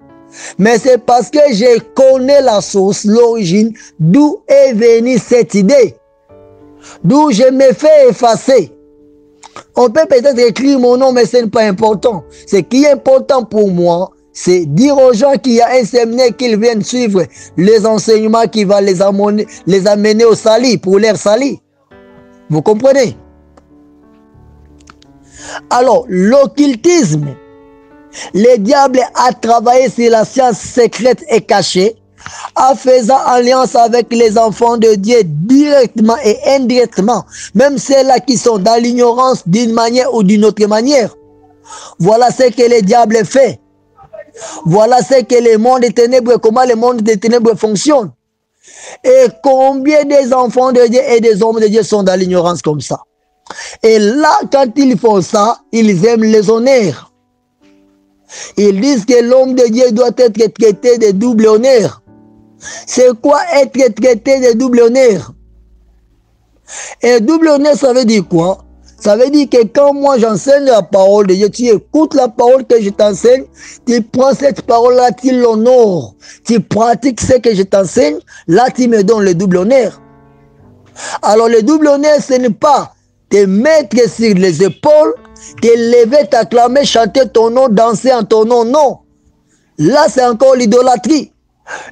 Mais c'est parce que je connais la source, l'origine, d'où est venue cette idée. D'où je me fais effacer. On peut peut-être écrire mon nom, mais ce n'est pas important. Ce qui est important pour moi, c'est dire aux gens qu'il y a un séminaire qu'ils viennent suivre les enseignements qui vont les amener au salut, pour leur salut. Vous comprenez? Alors, l'occultisme, le diable a travaillé sur la science secrète et cachée, en faisant alliance avec les enfants de Dieu directement et indirectement, même ceux-là qui sont dans l'ignorance d'une manière ou d'une autre manière. Voilà ce que le diable fait. Voilà ce que le monde des ténèbres, comment le monde des ténèbres fonctionne. Et combien des enfants de Dieu et des hommes de Dieu sont dans l'ignorance comme ça. Et là, quand ils font ça, ils aiment les honneurs. Ils disent que l'homme de Dieu doit être traité de double honneur. C'est quoi être traité de double honneur? Et double honneur, ça veut dire quoi? Ça veut dire que quand moi j'enseigne la parole de Dieu, tu écoutes la parole que je t'enseigne, tu prends cette parole-là, tu l'honores, tu pratiques ce que je t'enseigne, là tu me donnes le double honneur. Alors le double honneur, ce n'est pas te mettre sur les épaules, te lever, t'acclamer, chanter ton nom, danser en ton nom, non. Là c'est encore l'idolâtrie.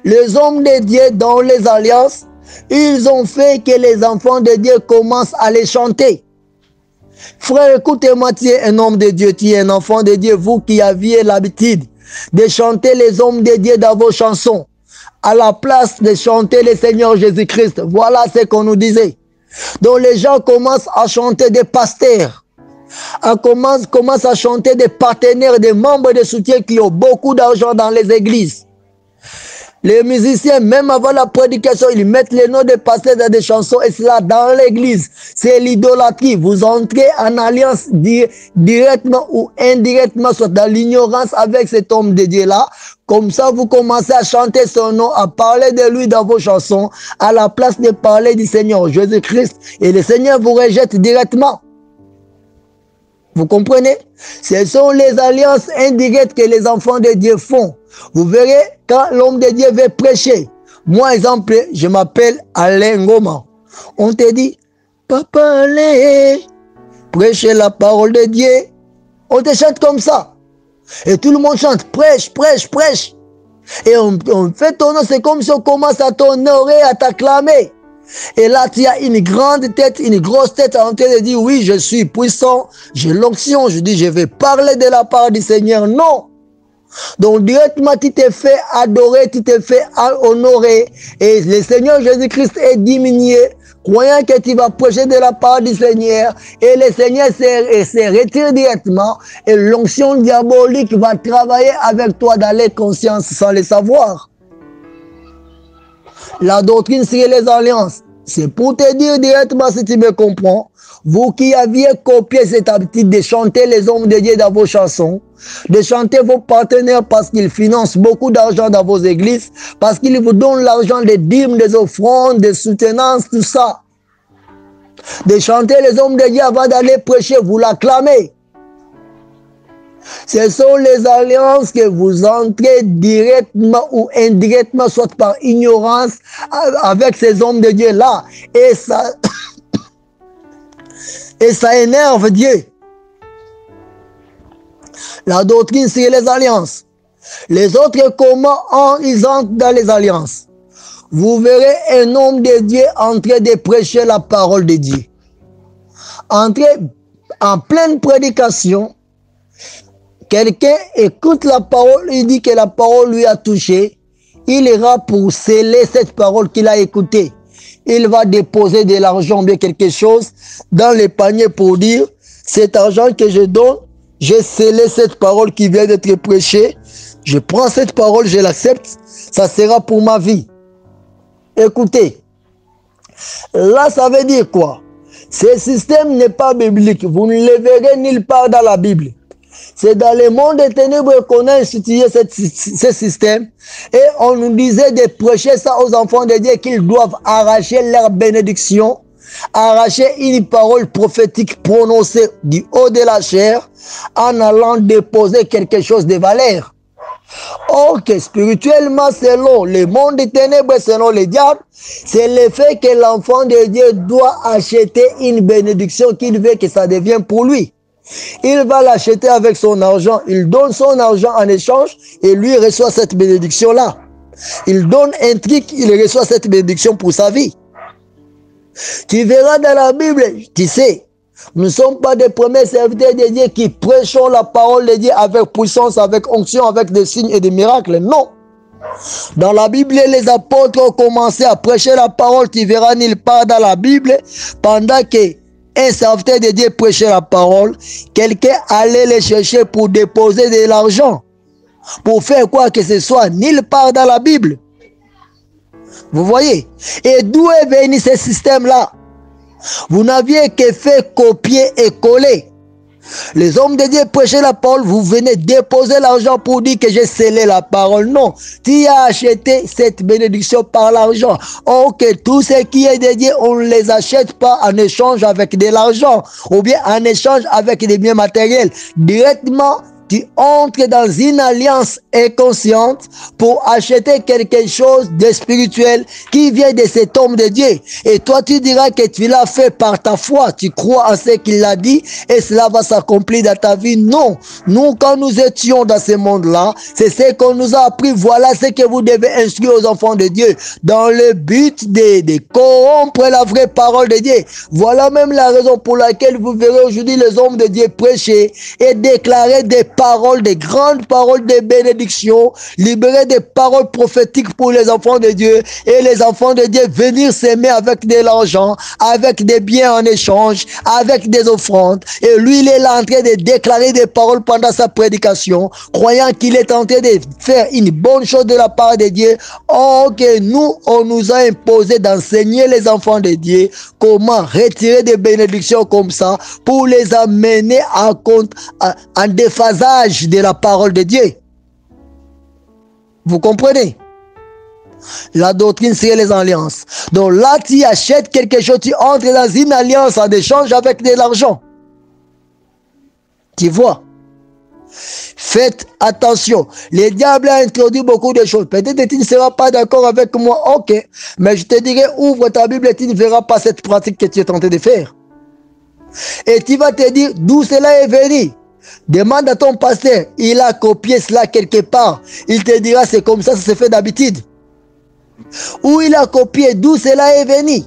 Les hommes de Dieu dans les alliances, ils ont fait que les enfants de Dieu commencent à les chanter. Frère, écoutez-moi, tu es un homme de Dieu, tu es un enfant de Dieu, vous qui aviez l'habitude de chanter les hommes de Dieu dans vos chansons, à la place de chanter le Seigneur Jésus-Christ. Voilà ce qu'on nous disait. Donc les gens commencent à chanter des pasteurs, commencent à chanter des partenaires, des membres de soutien qui ont beaucoup d'argent dans les églises. Les musiciens, même avant la prédication, ils mettent les noms des pasteurs dans des chansons et cela dans l'église. C'est l'idolâtrie. Vous entrez en alliance directement ou indirectement, soit dans l'ignorance avec cet homme de Dieu-là. Comme ça, vous commencez à chanter son nom, à parler de lui dans vos chansons, à la place de parler du Seigneur Jésus-Christ. Et le Seigneur vous rejette directement. Vous comprenez? Ce sont les alliances indirectes que les enfants de Dieu font. Vous verrez, quand l'homme de Dieu veut prêcher, moi, exemple, je m'appelle Alain Ngoma. On te dit, Papa Alain, prêchez la parole de Dieu. On te chante comme ça. Et tout le monde chante, prêche, prêche, prêche. Et on fait ton nom, c'est comme si on commence à t'honorer, à t'acclamer. Et là, tu as une grande tête, une grosse tête en train de dire, oui, je suis puissant, j'ai l'onction, je dis, je vais parler de la part du Seigneur. Non. Donc, directement, tu t'es fait adorer, tu t'es fait honorer. Et le Seigneur Jésus-Christ est diminué, croyant que tu vas prêcher de la part du Seigneur. Et le Seigneur se retire directement. Et l'onction diabolique va travailler avec toi dans les consciences sans le savoir. La doctrine sur les alliances, c'est pour te dire directement, si tu me comprends, vous qui aviez copié cette habitude de chanter les hommes de Dieu dans vos chansons, de chanter vos partenaires parce qu'ils financent beaucoup d'argent dans vos églises, parce qu'ils vous donnent l'argent des dîmes, des offrandes, des soutenances, tout ça. De chanter les hommes de Dieu avant d'aller prêcher, vous l'acclamez. Ce sont les alliances que vous entrez directement ou indirectement, soit par ignorance, avec ces hommes de Dieu-là. Et ça énerve Dieu. La doctrine, c'est les alliances. Les autres, comment ils entrent dans les alliances? Vous verrez un homme de Dieu en train de prêcher la parole de Dieu. Entrer en pleine prédication. Quelqu'un écoute la parole, il dit que la parole lui a touché. Il ira pour sceller cette parole qu'il a écoutée. Il va déposer de l'argent, bien quelque chose, dans le panier pour dire, cet argent que je donne, j'ai scellé cette parole qui vient d'être prêchée. Je prends cette parole, je l'accepte. Ça sera pour ma vie. Écoutez. Là, ça veut dire quoi? Ce système n'est pas biblique. Vous ne le verrez nulle part dans la Bible. C'est dans le monde des ténèbres qu'on a institué ce système. Et on nous disait de prêcher ça aux enfants de Dieu qu'ils doivent arracher leur bénédiction, arracher une parole prophétique prononcée du haut de la chair en allant déposer quelque chose de valeur. Or que spirituellement, selon le monde des ténèbres, selon les diables, c'est le fait que l'enfant de Dieu doit acheter une bénédiction qu'il veut que ça devienne pour lui. Il va l'acheter avec son argent. Il donne son argent en échange et lui reçoit cette bénédiction-là. Il donne un truc, il reçoit cette bénédiction pour sa vie. Tu verras dans la Bible, tu sais, nous ne sommes pas des premiers serviteurs de Dieu qui prêchons la parole de Dieu avec puissance, avec onction, avec des signes et des miracles. Non. Dans la Bible, les apôtres ont commencé à prêcher la parole. Tu verras nulle part dans la Bible, pendant qu'un serviteur de Dieu prêchait la parole, quelqu'un allait les chercher pour déposer de l'argent. Pour faire quoi que ce soit, nulle part dans la Bible. Vous voyez? Et d'où est venu ce système-là? Vous n'aviez que fait copier et coller. Les hommes de Dieu prêchaient la parole, vous venez déposer l'argent pour dire que j'ai scellé la parole. Non, tu as acheté cette bénédiction par l'argent. Or que tout ce qui est de Dieu, on ne les achète pas en échange avec de l'argent ou bien en échange avec des biens matériels. Directement, tu entres dans une alliance inconsciente pour acheter quelque chose de spirituel qui vient de cet homme de Dieu. Et toi, tu diras que tu l'as fait par ta foi. Tu crois en ce qu'il a dit et cela va s'accomplir dans ta vie. Non. Nous, quand nous étions dans ce monde-là, c'est ce qu'on nous a appris. Voilà ce que vous devez instruire aux enfants de Dieu dans le but de corrompre la vraie parole de Dieu. Voilà même la raison pour laquelle vous verrez aujourd'hui les hommes de Dieu prêcher et déclarer des paroles, des grandes paroles de bénédiction, libérer des paroles prophétiques pour les enfants de Dieu et les enfants de Dieu venir s'aimer avec de l'argent, avec des biens en échange, avec des offrandes. Et lui, il est là en train de déclarer des paroles pendant sa prédication, croyant qu'il est en train de faire une bonne chose de la part de Dieu. Or que nous, on nous a imposé d'enseigner les enfants de Dieu comment retirer des bénédictions comme ça pour les amener en déphasage de la parole de Dieu. Vous comprenez? La doctrine, c'est les alliances. Donc là, tu achètes quelque chose, tu entres dans une alliance en échange avec de l'argent. Tu vois? Faites attention. Le diable a introduit beaucoup de choses. Peut-être que tu ne seras pas d'accord avec moi. Ok. Mais je te dirai, ouvre ta Bible et tu ne verras pas cette pratique que tu es tenté de faire. Et tu vas te dire d'où cela est venu. Demande à ton pasteur, il a copié cela quelque part. Il te dira c'est comme ça se fait d'habitude. Ou il a copié d'où cela est venu.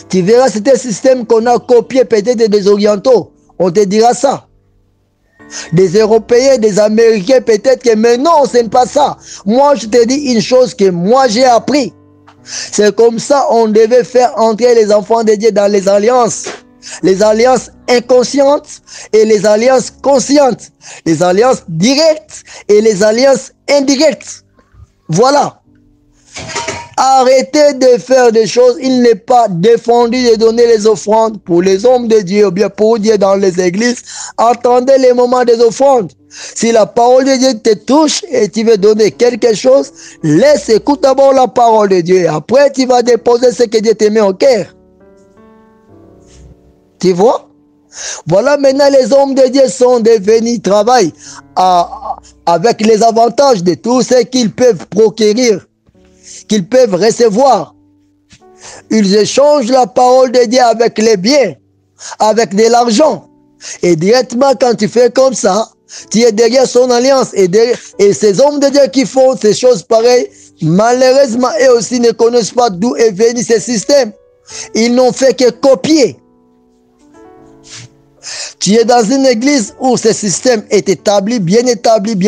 Tu verras c'est un système qu'on a copié peut-être des orientaux. On te dira ça. Des Européens, des Américains peut-être que mais non, ce n'est pas ça. Moi je te dis une chose que moi j'ai appris. C'est comme ça on devait faire entrer les enfants de Dieu dans les alliances. Les alliances inconscientes et les alliances conscientes. Les alliances directes et les alliances indirectes. Voilà. Arrêtez de faire des choses. Il n'est pas défendu de donner les offrandes pour les hommes de Dieu ou bien pour Dieu dans les églises. Attendez les moments des offrandes. Si la parole de Dieu te touche et tu veux donner quelque chose, écoute d'abord la parole de Dieu. Après, tu vas déposer ce que Dieu te met au cœur. Tu vois? Voilà maintenant les hommes de Dieu sont devenus travailler avec les avantages de tout ce qu'ils peuvent procurer, qu'ils peuvent recevoir. Ils échangent la parole de Dieu avec les biens, avec de l'argent. Et directement quand tu fais comme ça, tu es derrière son alliance. Et ces hommes de Dieu qui font ces choses pareilles, malheureusement, eux aussi ne connaissent pas d'où est venu ce système. Ils n'ont fait que copier. Tu es dans une église où ce système est établi, bien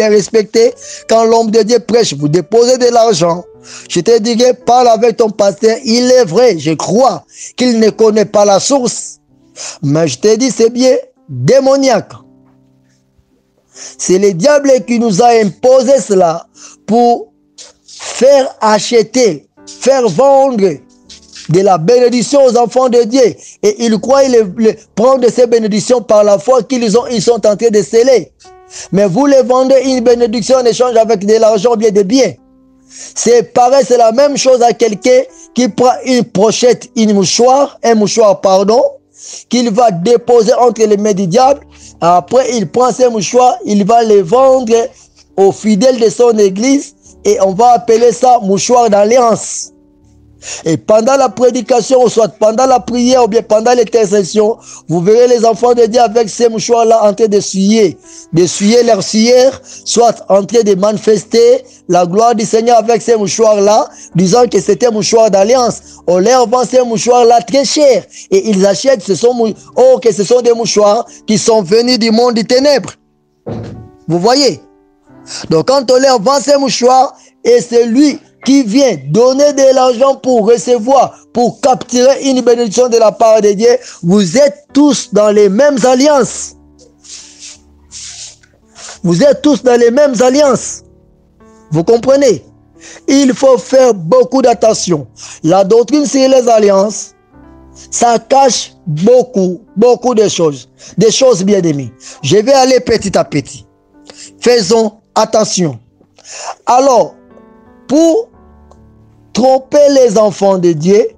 respecté. Quand l'homme de Dieu prêche, vous déposez de l'argent. Je te dirai, parle avec ton pasteur. Il est vrai, je crois qu'il ne connaît pas la source. Mais je te dis, c'est bien démoniaque. C'est le diable qui nous a imposé cela pour faire acheter, faire vendre de la bénédiction aux enfants de Dieu. Et ils croient prendre ces bénédictions par la foi ils sont en train de sceller. Mais vous les vendez une bénédiction en échange avec de l'argent ou bien des biens. C'est pareil, c'est la même chose à quelqu'un qui prend une pochette, un mouchoir, qu'il va déposer entre les mains du diable. Après, il prend ces mouchoirs, il va les vendre aux fidèles de son église et on va appeler ça mouchoir d'alliance. Et pendant la prédication, ou soit pendant la prière, ou bien pendant l'intercession, vous verrez les enfants de Dieu avec ces mouchoirs-là en train d'essuyer leur sueur, soit en train de manifester la gloire du Seigneur avec ces mouchoirs-là, disant que c'était un mouchoir d'alliance. On leur vend ces mouchoirs-là très cher. Et ils achètent, que ce sont des mouchoirs qui sont venus du monde des ténèbres. Vous voyez? Donc quand on leur vend ces mouchoirs, et c'est lui qui vient donner de l'argent pour recevoir, pour capturer une bénédiction de la part de Dieu, vous êtes tous dans les mêmes alliances. Vous êtes tous dans les mêmes alliances. Vous comprenez? Il faut faire beaucoup d'attention. La doctrine sur les alliances, ça cache beaucoup de choses. Des choses bien aimées. Je vais aller petit à petit. Faisons attention. Alors, pour tromper les enfants de Dieu,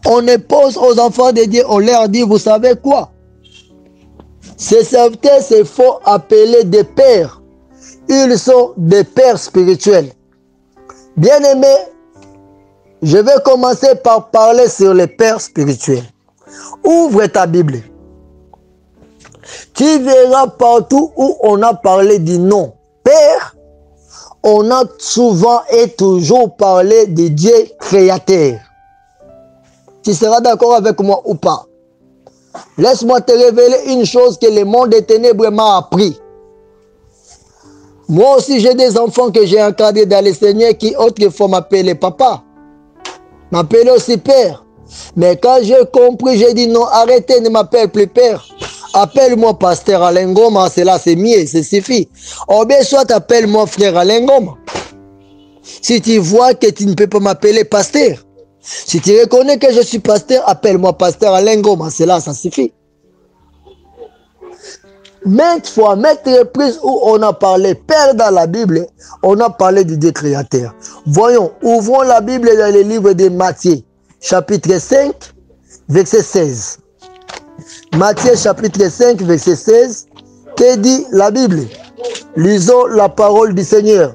on impose aux enfants de Dieu, on leur dit, vous savez quoi? Ces serviteurs se font appeler des pères. Ils sont des pères spirituels. Bien-aimés, je vais commencer par parler sur les pères spirituels. Ouvre ta Bible. Tu verras partout où on a parlé du nom Père, on a souvent et toujours parlé de Dieu créateur. Tu seras d'accord avec moi ou pas? Laisse-moi te révéler une chose que le monde des ténèbres m'a appris. Moi aussi, j'ai des enfants que j'ai encadrés dans le Seigneur qui autrefois m'appelaient papa. M'appelaient aussi père. Mais quand j'ai compris, j'ai dit non, arrêtez, ne m'appelle plus père. Appelle-moi pasteur Alain Ngoma, cela c'est mieux, ça suffit. Ou bien soit appelle-moi frère Alain Ngoma. Si tu vois que tu ne peux pas m'appeler pasteur, si tu reconnais que je suis pasteur, appelle-moi pasteur Alain Ngoma, cela ça suffit. Maintes fois, maintes reprises où on a parlé Père dans la Bible, on a parlé du Dieu créateur. Voyons, ouvrons la Bible dans le livre de Matthieu, chapitre 5, verset 16. Matthieu chapitre 5, verset 16. Que dit la Bible? Lisons la parole du Seigneur.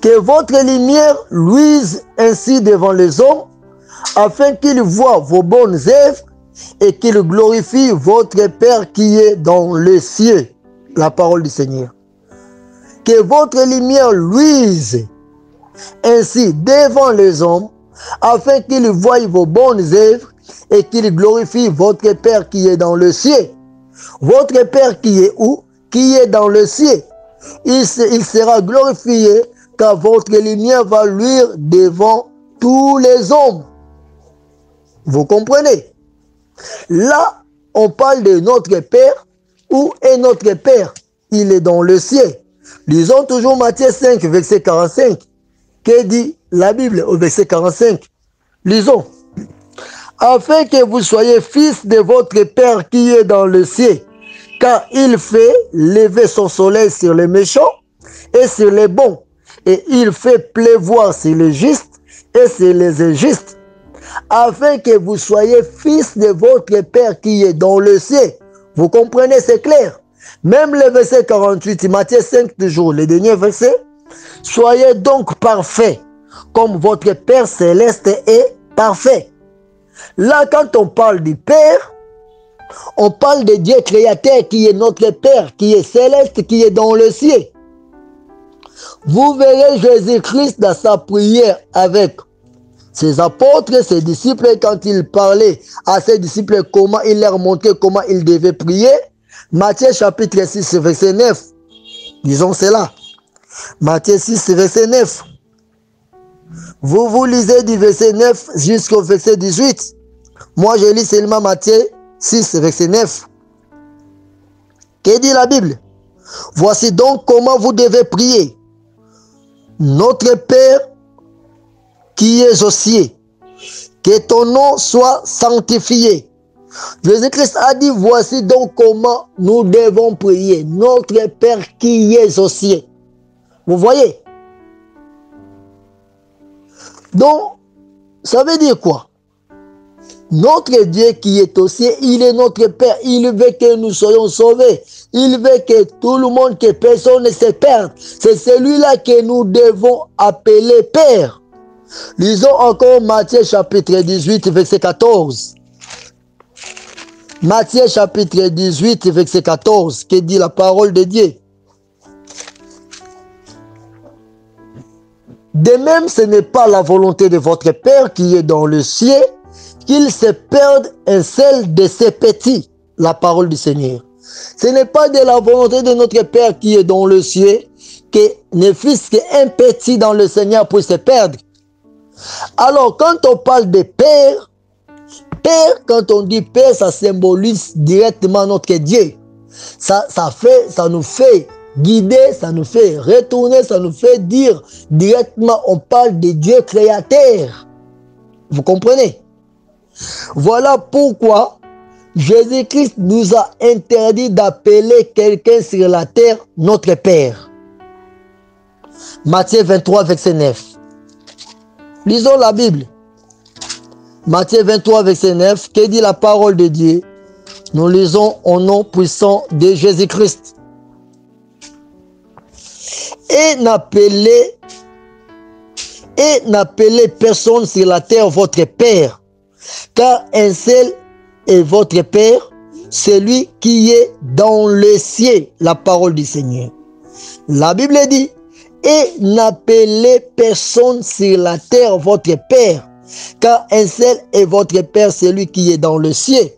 Que votre lumière luise ainsi devant les hommes, afin qu'ils voient vos bonnes œuvres et qu'ils glorifient votre Père qui est dans les cieux. La parole du Seigneur. Que votre lumière luise ainsi devant les hommes, afin qu'ils voient vos bonnes œuvres et qu'ils glorifient votre Père qui est dans le ciel. Votre Père qui est où? Qui est dans le ciel. Il sera glorifié car votre lumière va luire devant tous les hommes. Vous comprenez? Là, on parle de notre Père. Où est notre Père? Il est dans le ciel. Lisons toujours Matthieu 5, verset 45. Que dit la Bible au verset 45? Lisons. Afin que vous soyez fils de votre Père qui est dans le ciel, car il fait lever son soleil sur les méchants et sur les bons, et il fait pleuvoir sur les justes et sur les injustes, afin que vous soyez fils de votre Père qui est dans le ciel. Vous comprenez, c'est clair. Même le verset 48, Matthieu 5 toujours, le dernier verset. Soyez donc parfaits, comme votre Père céleste est parfait. Là, quand on parle du Père, on parle de Dieu créateur qui est notre Père, qui est céleste, qui est dans le ciel. Vous verrez Jésus-Christ dans sa prière avec ses apôtres, ses disciples, quand il parlait à ses disciples comment il leur montrait comment ils devaient prier. Matthieu chapitre 6, verset 9. Disons cela. Matthieu 6, verset 9. Vous lisez du verset 9 jusqu'au verset 18. Moi, je lis seulement Matthieu 6, verset 9. Que dit la Bible? Voici donc comment vous devez prier. Notre Père qui es aux cieux, que ton nom soit sanctifié. Jésus-Christ a dit, voici donc comment nous devons prier. Notre Père qui est aux cieux. Vous voyez? Donc, ça veut dire quoi? Notre Dieu qui est au ciel, il est notre Père. Il veut que nous soyons sauvés. Il veut que tout le monde, que personne ne se perde. C'est celui-là que nous devons appeler Père. Lisons encore Matthieu chapitre 18, verset 14. Matthieu chapitre 18, verset 14, que dit la parole de Dieu. De même, ce n'est pas la volonté de votre Père qui est dans le ciel, qu'il se perde un seul de ses petits. La parole du Seigneur. Ce n'est pas de la volonté de notre Père qui est dans le ciel, que ne fût-ce qu'un petit dans le Seigneur puisse se perdre. Alors, quand on parle de Père, Père, quand on dit Père, ça symbolise directement notre Dieu. Ça nous fait guider, ça nous fait retourner, ça nous fait dire directement, on parle de Dieu créateur. Vous comprenez? Voilà pourquoi Jésus-Christ nous a interdit d'appeler quelqu'un sur la terre notre Père. Matthieu 23, verset 9. Lisons la Bible. Matthieu 23, verset 9. Que dit la parole de Dieu? Nous lisons au nom puissant de Jésus-Christ. Et n'appelez personne sur la terre votre Père, car un seul est votre Père, celui qui est dans le ciel. La parole du Seigneur. La Bible dit, et n'appelez personne sur la terre votre Père, car un seul est votre Père, celui qui est dans le ciel.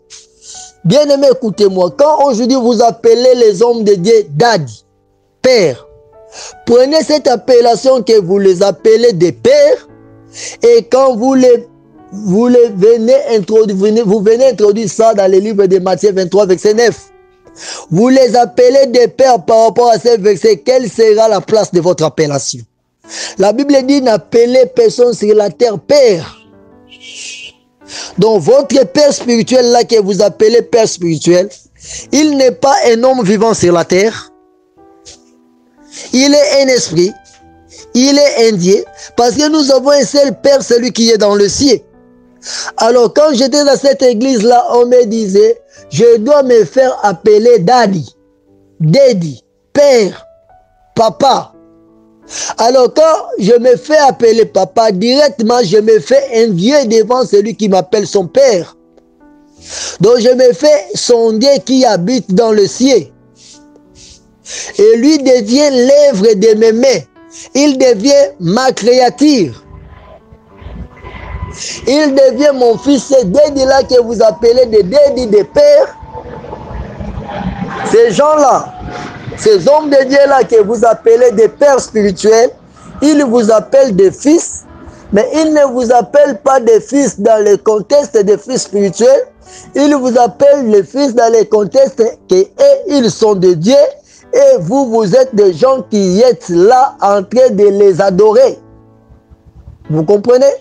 Bien-aimés, écoutez-moi, quand aujourd'hui vous appelez les hommes de Dieu Daddy, Père, prenez cette appellation que vous les appelez des pères, et quand vous venez introduire ça dans le livre de Matthieu 23, verset 9. Vous les appelez des pères par rapport à ce verset. Quelle sera la place de votre appellation? La Bible dit, n'appelez personne sur la terre Père. Donc votre Père spirituel là que vous appelez Père spirituel, il n'est pas un homme vivant sur la terre. Il est un esprit. Il est un Dieu. Parce que nous avons un seul Père, celui qui est dans le ciel. Alors quand j'étais dans cette église là, on me disait, je dois me faire appeler Daddy, Père, Papa. Alors quand je me fais appeler Papa, directement je me fais un Dieu devant celui qui m'appelle son Père. Donc je me fais son Dieu qui habite dans le ciel. Et lui devient l'œuvre de mes mains. Il devient ma créature. Il devient mon fils. C'est Daddy là que vous appelez des Daddy, des pères. Ces gens-là, ces hommes de Dieu là que vous appelez des pères spirituels, ils vous appellent des fils, mais ils ne vous appellent pas des fils dans le contexte des fils spirituels. Ils vous appellent les fils dans le contexte que ils sont de Dieu et vous êtes des gens qui êtes là en train de les adorer. Vous comprenez?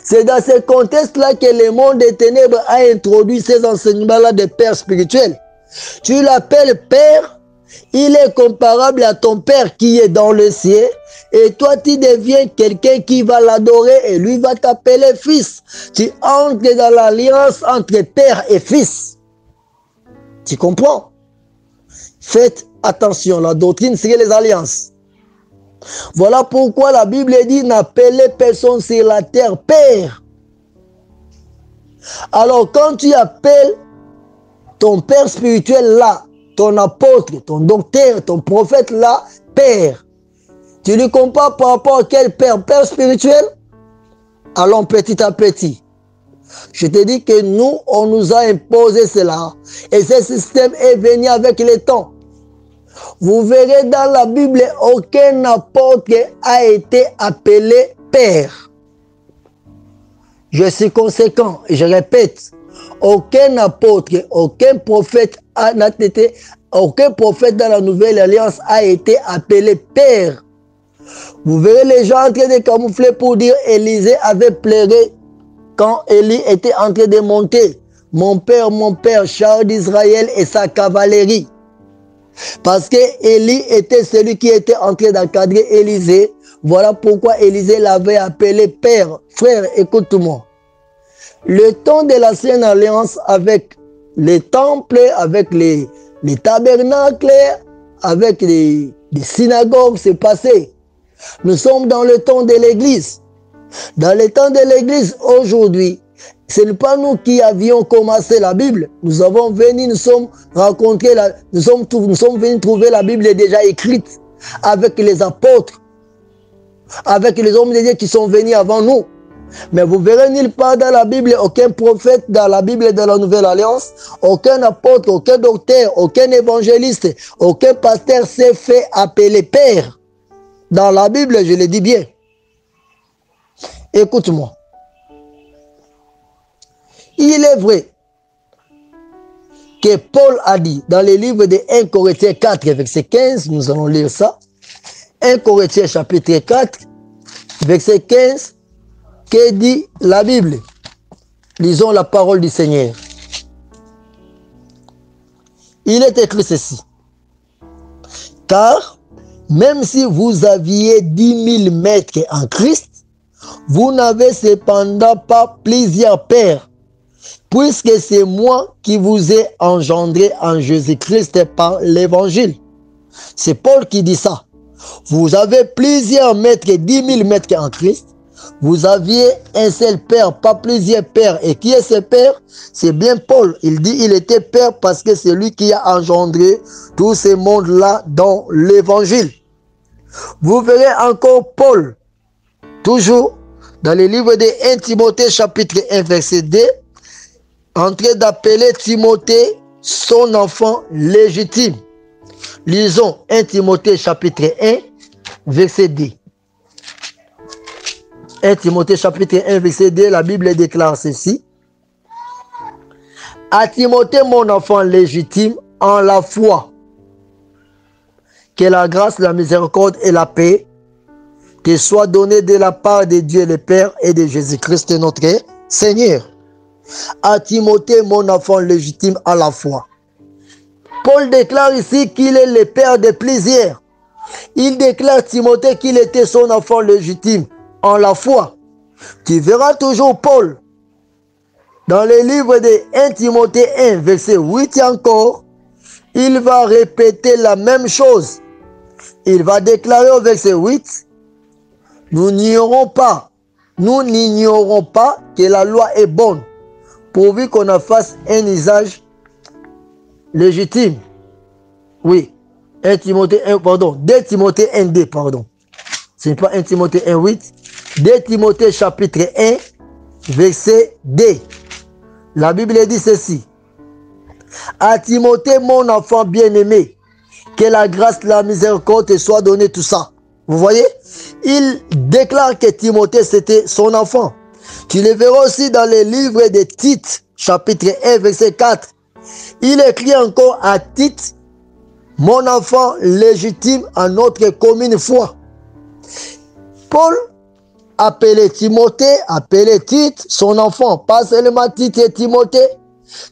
C'est dans ce contexte-là que le monde des ténèbres a introduit ces enseignements-là de père spirituel. Tu l'appelles Père, il est comparable à ton Père qui est dans le ciel, et toi tu deviens quelqu'un qui va l'adorer et lui va t'appeler Fils. Tu entres dans l'alliance entre Père et Fils. Tu comprends? Faites attention, la doctrine c'est les alliances. Voilà pourquoi la Bible dit, n'appelez personne sur la terre Père. Alors quand tu appelles ton Père spirituel là, ton apôtre, ton docteur, ton prophète là, Père, tu lui compares par rapport à quel Père? Père spirituel? Allons petit à petit. Je te dis que nous, on nous a imposé cela. Et ce système est venu avec le temps. Vous verrez dans la Bible, aucun apôtre a été appelé Père. Je suis conséquent, et je répète, aucun apôtre, aucun prophète aucun prophète dans la nouvelle alliance a été appelé Père. Vous verrez les gens en train de camoufler pour dire Élisée avait pleuré quand Élie était en train de monter. Mon père, char d'Israël et sa cavalerie. Parce que Élie était celui qui était en train d'encadrer Élisée. Voilà pourquoi Élisée l'avait appelé Père. Frère, écoute-moi. Le temps de l'ancienne alliance avec les temples, avec les tabernacles, avec les synagogues, c'est passé. Nous sommes dans le temps de l'église. Dans le temps de l'église, aujourd'hui, ce n'est pas nous qui avions commencé la Bible. Nous avons venu, nous sommes rencontrés, nous sommes venus trouver la Bible déjà écrite avec les apôtres, avec les hommes de Dieu qui sont venus avant nous. Mais vous verrez nulle part dans la Bible, aucun prophète dans la Bible de la Nouvelle Alliance, aucun apôtre, aucun docteur, aucun évangéliste, aucun pasteur s'est fait appeler père. Dans la Bible, je le dis bien. Écoute-moi. Il est vrai que Paul a dit dans le livre de 1 Corinthiens 4, verset 15, nous allons lire ça. 1 Corinthiens chapitre 4, verset 15, que dit la Bible? Lisons la parole du Seigneur. Il est écrit ceci. Car même si vous aviez 10 000 maîtres en Christ, vous n'avez cependant pas plusieurs pères, puisque c'est moi qui vous ai engendré en Jésus-Christ par l'évangile. C'est Paul qui dit ça. Vous avez plusieurs maîtres, 10 000 maîtres en Christ. Vous aviez un seul père, pas plusieurs pères. Et qui est ce père? C'est bien Paul. Il dit il était père parce que c'est lui qui a engendré tout ce monde-là dans l'évangile. Vous verrez encore Paul, toujours dans le livre de 1 Timothée chapitre 1 verset 2, en train d'appeler Timothée son enfant légitime. Lisons 1 Timothée chapitre 1 verset 2. 1 Timothée chapitre 1 verset 2, la Bible déclare ceci. À Timothée mon enfant légitime en la foi, que la grâce, la miséricorde et la paix te soient données de la part de Dieu le Père et de Jésus-Christ notre Seigneur. À Timothée mon enfant légitime en la foi. Paul déclare ici qu'il est le père de plusieurs. Il déclare Timothée qu'il était son enfant légitime en la foi. Tu verras toujours Paul dans le livre de 1 Timothée 1 verset 8 encore, il va répéter la même chose. Il va déclarer au verset 8, nous n'ignorons pas que la loi est bonne, pourvu qu'on en fasse un usage légitime. Oui, 2 Timothée 1, 2, pardon. Ce n'est pas 1 Timothée 1, 8. 2 Timothée chapitre 1, verset 2. La Bible dit ceci. À Timothée, mon enfant bien-aimé, que la grâce, la miséricorde te soit donnée, tout ça. Vous voyez? Il déclare que Timothée, c'était son enfant. Tu le verras aussi dans le livre de Tite, chapitre 1, verset 4. Il écrit encore à Tite, mon enfant légitime en notre commune foi. Paul appelait Timothée, appelait Tite, son enfant, pas seulement Tite et Timothée.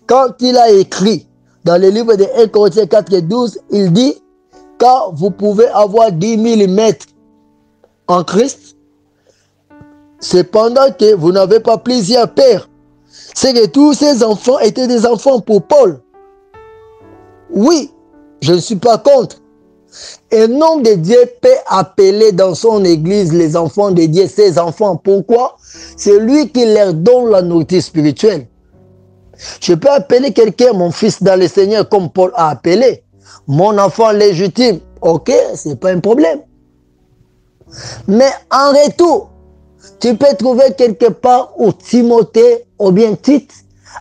Quand il a écrit dans le livre de 1 Corinthiens 4 et 12, il dit, car vous pouvez avoir 10 000 maîtres en Christ, cependant que vous n'avez pas plusieurs pères. C'est que tous ces enfants étaient des enfants pour Paul. Oui, je ne suis pas contre. Un homme de Dieu peut appeler dans son église les enfants de Dieu ses enfants. Pourquoi? C'est lui qui leur donne la nourriture spirituelle. Je peux appeler quelqu'un mon fils dans le Seigneur comme Paul a appelé. Mon enfant légitime. Ok, c'est pas un problème. Mais en retour, tu peux trouver quelque part où Timothée ou bien Tite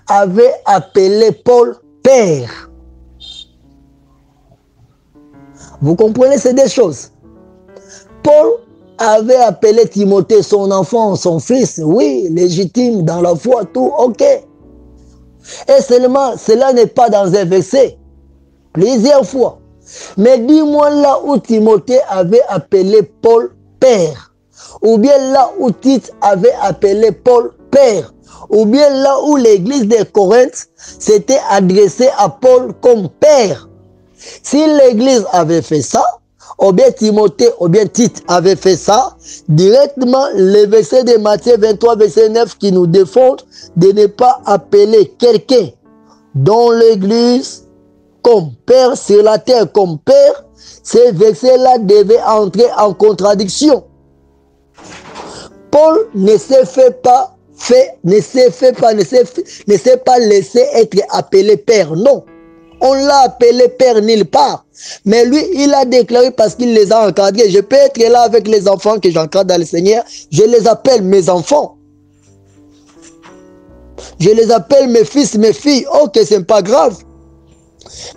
avait appelé Paul père. Vous comprenez ces deux choses. Paul avait appelé Timothée son enfant, son fils, oui, légitime dans la foi, tout, ok. Et seulement, cela n'est pas dans un verset, plusieurs fois. Mais dis-moi là où Timothée avait appelé Paul père, ou bien là où Tite avait appelé Paul père, ou bien là où l'église de Corinthe s'était adressée à Paul comme père. Si l'église avait fait ça, ou bien Timothée, ou bien Tite avait fait ça, directement, le verset de Matthieu 23, verset 9 qui nous défend de ne pas appeler quelqu'un dans l'église comme père sur la terre, comme père, ces versets-là devaient entrer en contradiction. Paul ne s'est pas laissé être appelé père, non. On l'a appelé père nulle part. Mais lui, il a déclaré parce qu'il les a encadrés. Je peux être là avec les enfants que j'encadre dans le Seigneur. Je les appelle mes enfants. Je les appelle mes fils, mes filles. Ok, c'est pas grave.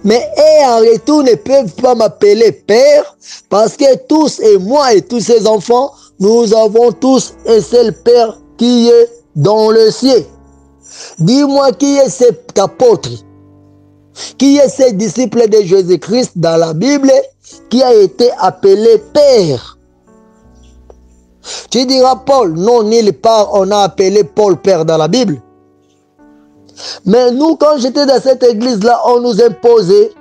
Mais en retour, ne peuvent pas m'appeler père parce que tous et moi et tous ces enfants, nous avons tous un seul père qui est dans le ciel. Dis-moi qui est cet apôtre, qui est ce disciple de Jésus-Christ dans la Bible qui a été appelé père. Tu diras Paul, non, nulle part on a appelé Paul père dans la Bible. Mais nous, quand j'étais dans cette église-là, on nous imposait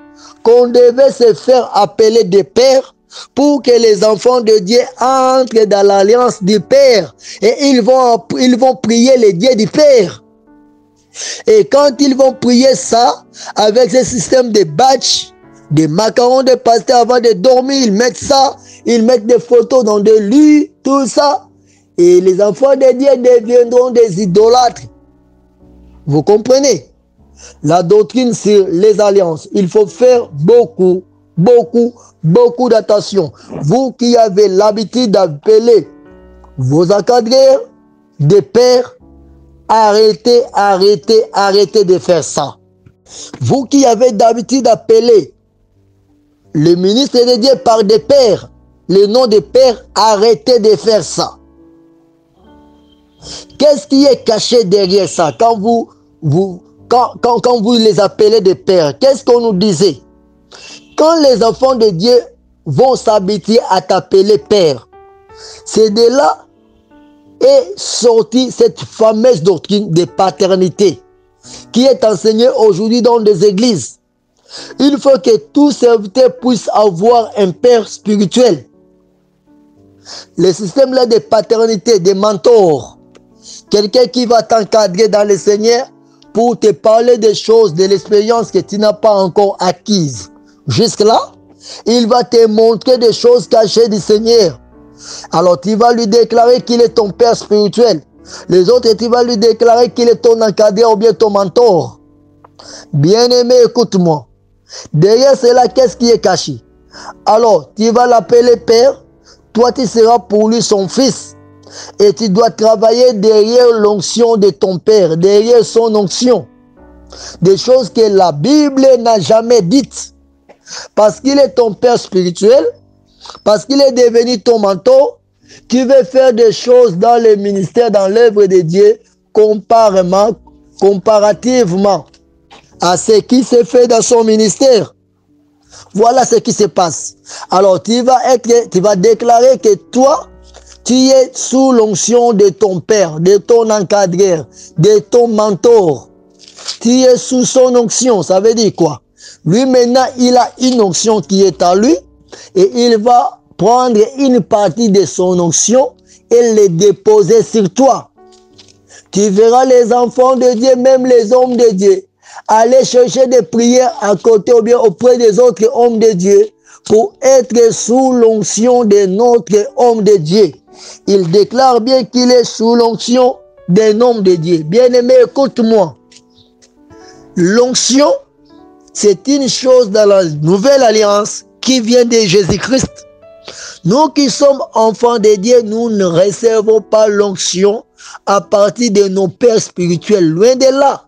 qu'on devait se faire appeler des pères pour que les enfants de Dieu entrent dans l'alliance du Père. Et ils vont prier les dieux du Père. Et quand ils vont prier ça, avec ce système de batch, des macarons de pasteur avant de dormir, ils mettent ça, ils mettent des photos dans des lits, tout ça. Et les enfants de Dieu deviendront des idolâtres. Vous comprenez? La doctrine sur les alliances, il faut faire beaucoup d'attention. Vous qui avez l'habitude d'appeler vos encadreurs des pères, arrêtez de faire ça. Vous qui avez d'habitude d'appeler le ministre de Dieu par des pères, le nom des pères, arrêtez de faire ça. Qu'est-ce qui est caché derrière ça? Quand vous les appelez des pères, qu'est-ce qu'on nous disait? Quand les enfants de Dieu vont s'habituer à t'appeler père, c'est de là est sortie cette fameuse doctrine de paternité qui est enseignée aujourd'hui dans des églises. Il faut que tout serviteur puisse avoir un père spirituel. Le système là de paternité, de mentor, quelqu'un qui va t'encadrer dans le Seigneur pour te parler des choses, de l'expérience que tu n'as pas encore acquise. Jusque-là, il va te montrer des choses cachées du Seigneur. Alors tu vas lui déclarer qu'il est ton père spirituel. Les autres, tu vas lui déclarer qu'il est ton encadreur ou bien ton mentor. Bien-aimé, écoute-moi. Derrière cela, qu'est-ce qui est caché? Alors, tu vas l'appeler père. Toi, tu seras pour lui son fils. Et tu dois travailler derrière l'onction de ton père, derrière son onction. Des choses que la Bible n'a jamais dites. Parce qu'il est ton père spirituel, parce qu'il est devenu ton mentor, tu veux faire des choses dans le ministère, dans l'œuvre de Dieu, comparativement à ce qui se fait dans son ministère. Voilà ce qui se passe. Alors, tu vas déclarer que toi, tu es sous l'onction de ton père, de ton encadreur, de ton mentor. Tu es sous son onction. Ça veut dire quoi? Lui, maintenant, il a une onction qui est à lui et il va prendre une partie de son onction et le déposer sur toi. Tu verras les enfants de Dieu, même les hommes de Dieu, aller chercher des prières à côté ou bien auprès des autres hommes de Dieu pour être sous l'onction de notre homme de Dieu. Il déclare bien qu'il est sous l'onction d'un homme de Dieu. Bien-aimé, écoute-moi. L'onction, c'est une chose dans la nouvelle alliance qui vient de Jésus-Christ. Nous qui sommes enfants de Dieu, nous ne recevons pas l'onction à partir de nos pères spirituels. Loin de là.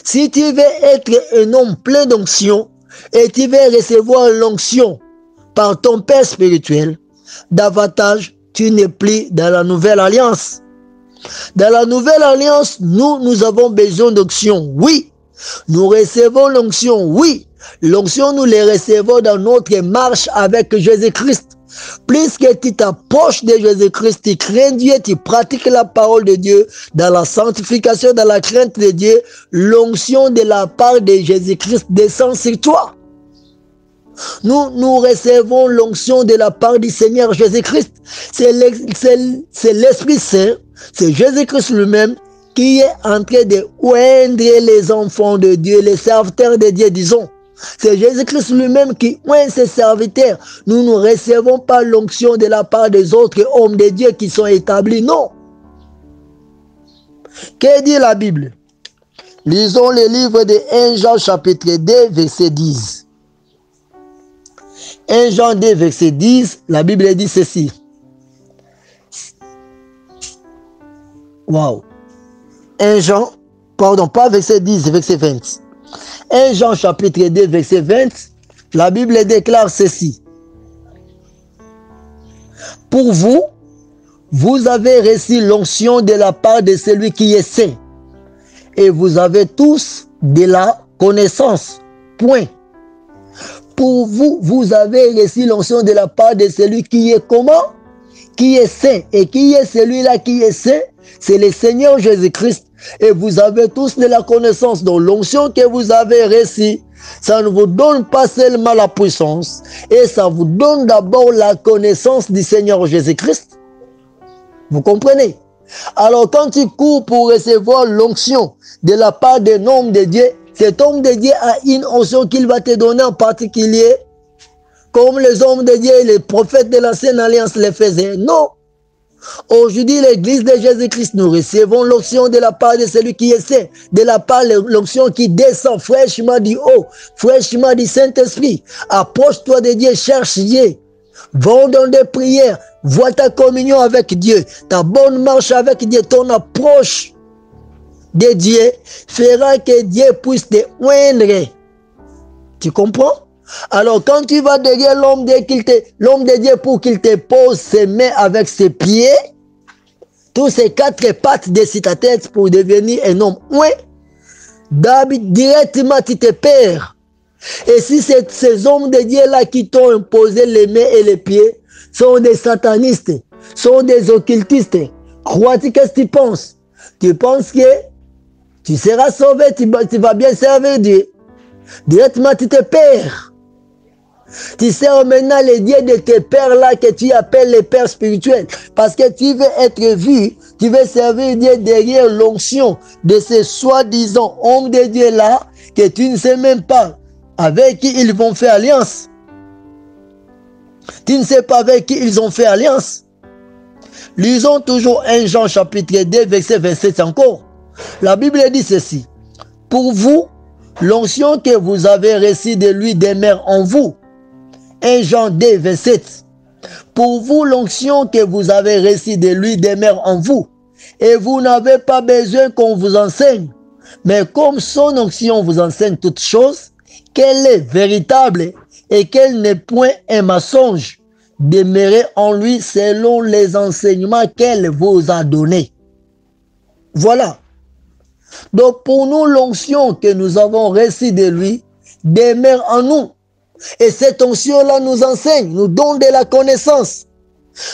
Si tu veux être un homme plein d'onction et tu veux recevoir l'onction par ton père spirituel, davantage tu n'es plus dans la nouvelle alliance. Dans la nouvelle alliance, nous avons besoin d'onction, oui. Nous recevons l'onction, oui. L'onction, nous les recevons dans notre marche avec Jésus-Christ. Plus que tu t'approches de Jésus-Christ, tu crains Dieu, tu pratiques la parole de Dieu dans la sanctification, dans la crainte de Dieu, l'onction de la part de Jésus-Christ descend sur toi. Nous recevons l'onction de la part du Seigneur Jésus-Christ. C'est l'Esprit Saint, c'est Jésus-Christ lui-même qui est en train de oindre les enfants de Dieu, les serviteurs de Dieu, disons. C'est Jésus-Christ lui-même qui oint ses serviteurs. Nous ne recevons pas l'onction de la part des autres hommes de Dieu qui sont établis, non. Que dit la Bible? Lisons le livre de 1 Jean chapitre 2, verset 10. 1 Jean 2, verset 10, la Bible dit ceci. Waouh. 1 Jean, pardon, pas verset 10, verset 20. 1 Jean chapitre 2, verset 20, la Bible déclare ceci. Pour vous, vous avez reçu l'onction de la part de celui qui est saint. Et vous avez tous de la connaissance. Point. Pour vous, vous avez reçu l'onction de la part de celui qui est comment? Qui est saint. Et qui est celui-là qui est saint? C'est le Seigneur Jésus-Christ. Et vous avez tous de la connaissance. Donc l'onction que vous avez reçue, ça ne vous donne pas seulement la puissance. Et ça vous donne d'abord la connaissance du Seigneur Jésus-Christ. Vous comprenez? Alors quand tu cours pour recevoir l'onction de la part d'un homme de Dieu, cet homme de Dieu a une onction qu'il va te donner en particulier, comme les hommes de Dieu et les prophètes de l'ancienne alliance le faisaient. Non. Aujourd'hui, l'église de Jésus-Christ, nous recevons l'onction de la part de celui qui est saint, de la part de l'onction qui descend fraîchement du haut, fraîchement du Saint-Esprit. Approche-toi de Dieu, cherche Dieu. Va dans des prières, vois ta communion avec Dieu, ta bonne marche avec Dieu, ton approche de Dieu fera que Dieu puisse te oindre. Tu comprends? Alors quand tu vas derrière l'homme de Dieu pour qu'il te pose ses mains avec ses pieds, tous ces quatre pattes de ta tête pour devenir un homme oint, directement tu te perds. Et si c'est ces hommes de Dieu-là qui t'ont imposé les mains et les pieds, sont des satanistes, sont des occultistes, crois-tu qu'est-ce que tu penses? Tu penses que tu seras sauvé, tu vas bien servir Dieu. Directement tu te perds. Tu sers maintenant les dieux de tes pères là que tu appelles les pères spirituels. Parce que tu veux être vu, tu veux servir Dieu derrière l'onction de ces soi-disant hommes de Dieu là que tu ne sais même pas avec qui ils vont faire alliance. Tu ne sais pas avec qui ils ont fait alliance. Lisons toujours 1 Jean chapitre 2 verset 27 encore. La Bible dit ceci. Pour vous, l'onction que vous avez reçue de lui demeure en vous. 1 Jean 2 27. Pour vous, l'onction que vous avez reçue de lui demeure en vous. Et vous n'avez pas besoin qu'on vous enseigne. Mais comme son onction vous enseigne toutes choses, qu'elle est véritable et qu'elle n'est point un mensonge, demeurez en lui selon les enseignements qu'elle vous a donnés. Voilà. Donc pour nous, l'onction que nous avons reçue de lui demeure en nous. Et cette onction-là nous enseigne, nous donne de la connaissance.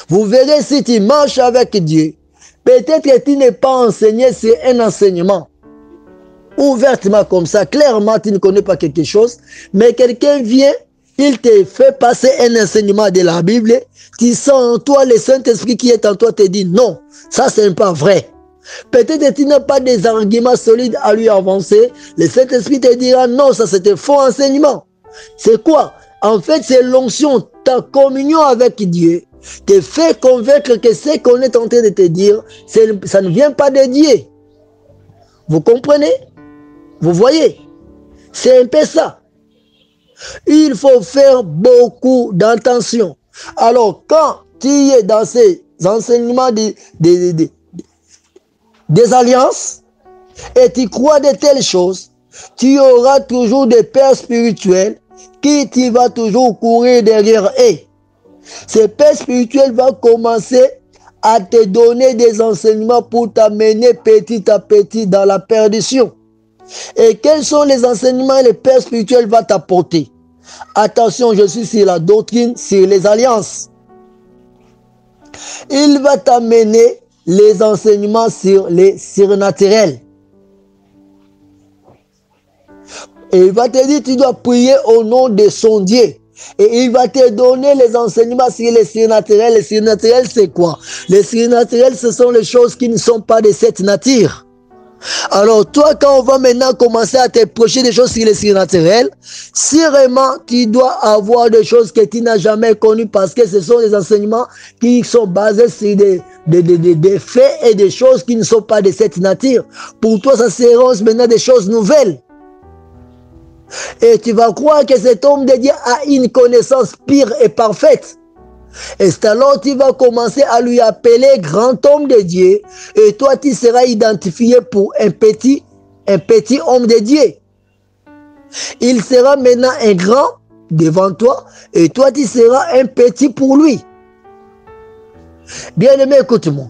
Vous verrez si tu marches avec Dieu, peut-être que tu n'es pas enseigné sur un enseignement. Ouvertement comme ça, clairement tu ne connais pas quelque chose, mais quelqu'un vient, il te fait passer un enseignement de la Bible, tu sens en toi le Saint-Esprit qui est en toi te dit non, ça c'est pas vrai. Peut-être que tu n'as pas des arguments solides à lui avancer, le Saint-Esprit te dira non, ça c'était faux enseignement. C'est quoi? En fait, c'est l'onction, ta communion avec Dieu te fait convaincre que ce qu'on est en train de te dire, ça ne vient pas de Dieu. Vous comprenez? Vous voyez? C'est un peu ça. Il faut faire beaucoup d'attention. Alors, quand tu es dans ces enseignements des alliances et tu crois de telles choses, tu auras toujours des pères spirituels qui tu vas toujours courir derrière eux. Ces pères spirituels vont commencer à te donner des enseignements pour t'amener petit à petit dans la perdition. Et quels sont les enseignements que les pères spirituels vont t'apporter? Attention, je suis sur la doctrine, sur les alliances. Il va t'amener les enseignements sur les surnaturels. Et il va te dire, tu dois prier au nom de son Dieu. Et il va te donner les enseignements sur les surnaturels. Les surnaturels, c'est quoi? Les surnaturels, ce sont les choses qui ne sont pas de cette nature. Alors toi, quand on va maintenant commencer à te projeter des choses sur les surnaturels, sûrement tu dois avoir des choses que tu n'as jamais connues parce que ce sont des enseignements qui sont basés sur des faits et des choses qui ne sont pas de cette nature. Pour toi, ça sera maintenant des choses nouvelles. Et tu vas croire que cet homme de Dieu a une connaissance pure et parfaite. Et c'est alors tu vas commencer à lui appeler grand homme de Dieu. Et toi, tu seras identifié pour un petit homme de Dieu. Il sera maintenant un grand devant toi. Et toi, tu seras un petit pour lui. Bien-aimé, écoute-moi.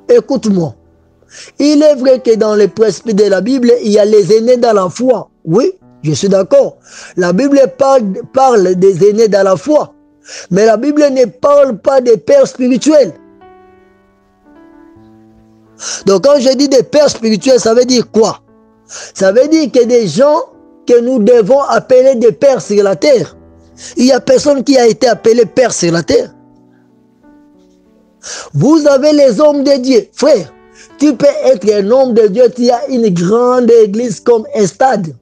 Écoute-moi. Il est vrai que dans les presbytes de la Bible, il y a les aînés dans la foi. Oui, je suis d'accord. La Bible parle des aînés dans la foi. Mais la Bible ne parle pas des pères spirituels. Donc quand je dis des pères spirituels, ça veut dire quoi? Ça veut dire que des gens que nous devons appeler des pères sur la terre. Il n'y a personne qui a été appelé père sur la terre. Vous avez les hommes de Dieu. Frère, tu peux être un homme de Dieu, tu as une grande église comme un stade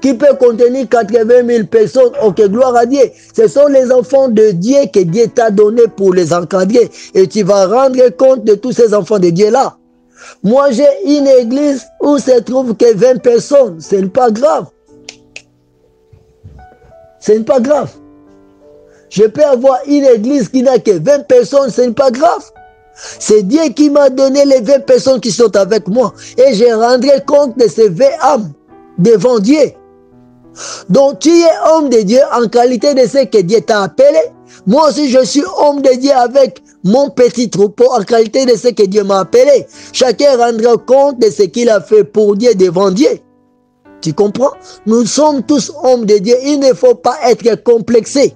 qui peut contenir 80 000 personnes. Ok, gloire à Dieu. Ce sont les enfants de Dieu que Dieu t'a donné pour les encadrer. Et tu vas rendre compte de tous ces enfants de Dieu-là. Moi, j'ai une église où se trouve que 20 personnes. Ce n'est pas grave. Ce n'est pas grave. Je peux avoir une église qui n'a que 20 personnes. Ce n'est pas grave. C'est Dieu qui m'a donné les 20 personnes qui sont avec moi. Et je rendrai compte de ces 20 âmes devant Dieu. Donc tu es homme de Dieu en qualité de ce que Dieu t'a appelé. Moi aussi je suis homme de Dieu avec mon petit troupeau en qualité de ce que Dieu m'a appelé. Chacun rendra compte de ce qu'il a fait pour Dieu devant Dieu. Tu comprends? Nous sommes tous hommes de Dieu. Il ne faut pas être complexé.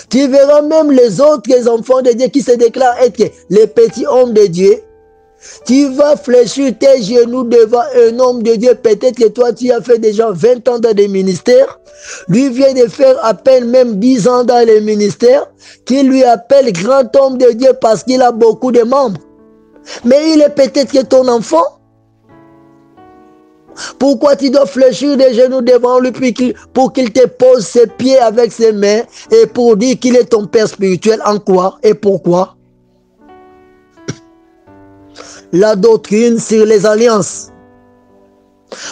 Tu verras même les autres enfants de Dieu qui se déclarent être les petits hommes de Dieu. Tu vas fléchir tes genoux devant un homme de Dieu. Peut-être que toi, tu as fait déjà 20 ans dans des ministères. Lui vient de faire à peine même 10 ans dans les ministères. Qui lui appelle grand homme de Dieu parce qu'il a beaucoup de membres. Mais il est peut-être que ton enfant. Pourquoi tu dois fléchir des genoux devant lui pour qu'il te pose ses pieds avec ses mains et pour dire qu'il est ton père spirituel? En quoi et pourquoi? La doctrine sur les alliances.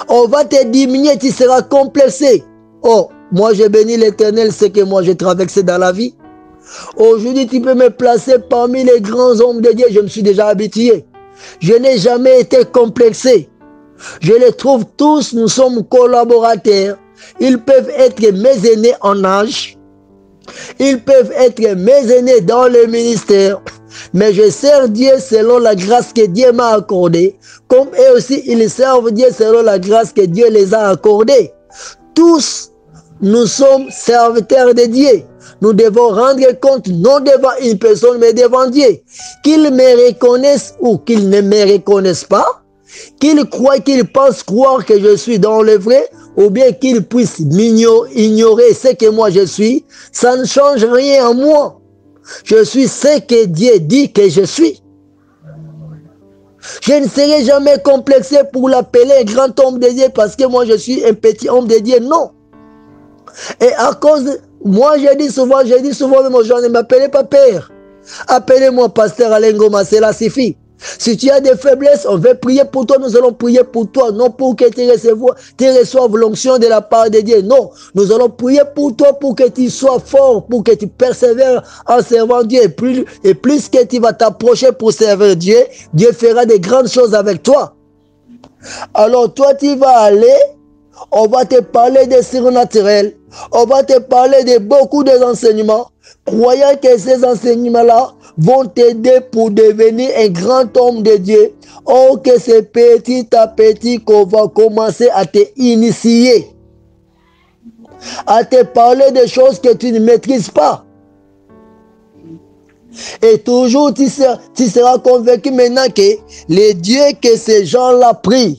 On va te diminuer, tu seras complexé. Oh, moi j'ai béni l'Éternel, c'est que moi j'ai traversé dans la vie. Aujourd'hui, tu peux me placer parmi les grands hommes de Dieu, je me suis déjà habitué. Je n'ai jamais été complexé. Je les trouve tous, nous sommes collaborateurs. Ils peuvent être mes aînés en âge. Ils peuvent être mes aînés dans le ministère. Mais je sers Dieu selon la grâce que Dieu m'a accordée. Comme eux aussi, ils servent Dieu selon la grâce que Dieu les a accordée. Tous, nous sommes serviteurs de Dieu. Nous devons rendre compte non devant une personne, mais devant Dieu. Qu'ils me reconnaissent ou qu'ils ne me reconnaissent pas. Qu'ils croient, qu'ils pensent croire que je suis dans le vrai, ou bien qu'ils puissent ignorer ce que moi je suis, ça ne change rien en moi. Je suis ce que Dieu dit que je suis. Je ne serai jamais complexé pour l'appeler un grand homme de Dieu parce que moi je suis un petit homme de Dieu, non. Et à cause, moi je dis souvent même aux gens, ne m'appelez pas père. Appelez-moi pasteur Alain Goma, cela suffit. Si tu as des faiblesses, on va prier pour toi, nous allons prier pour toi, non pour que tu reçoives l'onction de la part de Dieu, non. Nous allons prier pour toi pour que tu sois fort, pour que tu persévères en servant Dieu. Et plus que tu vas t'approcher pour servir Dieu, Dieu fera de grandes choses avec toi. Alors toi, tu vas aller, on va te parler des surnaturels, on va te parler de beaucoup d'enseignements, croyant que ces enseignements-là vont t'aider pour devenir un grand homme de Dieu. Oh, que c'est petit à petit qu'on va commencer à te initier, à te parler de choses que tu ne maîtrises pas. Et toujours tu seras convaincu maintenant que les dieux que ces gens-là prient,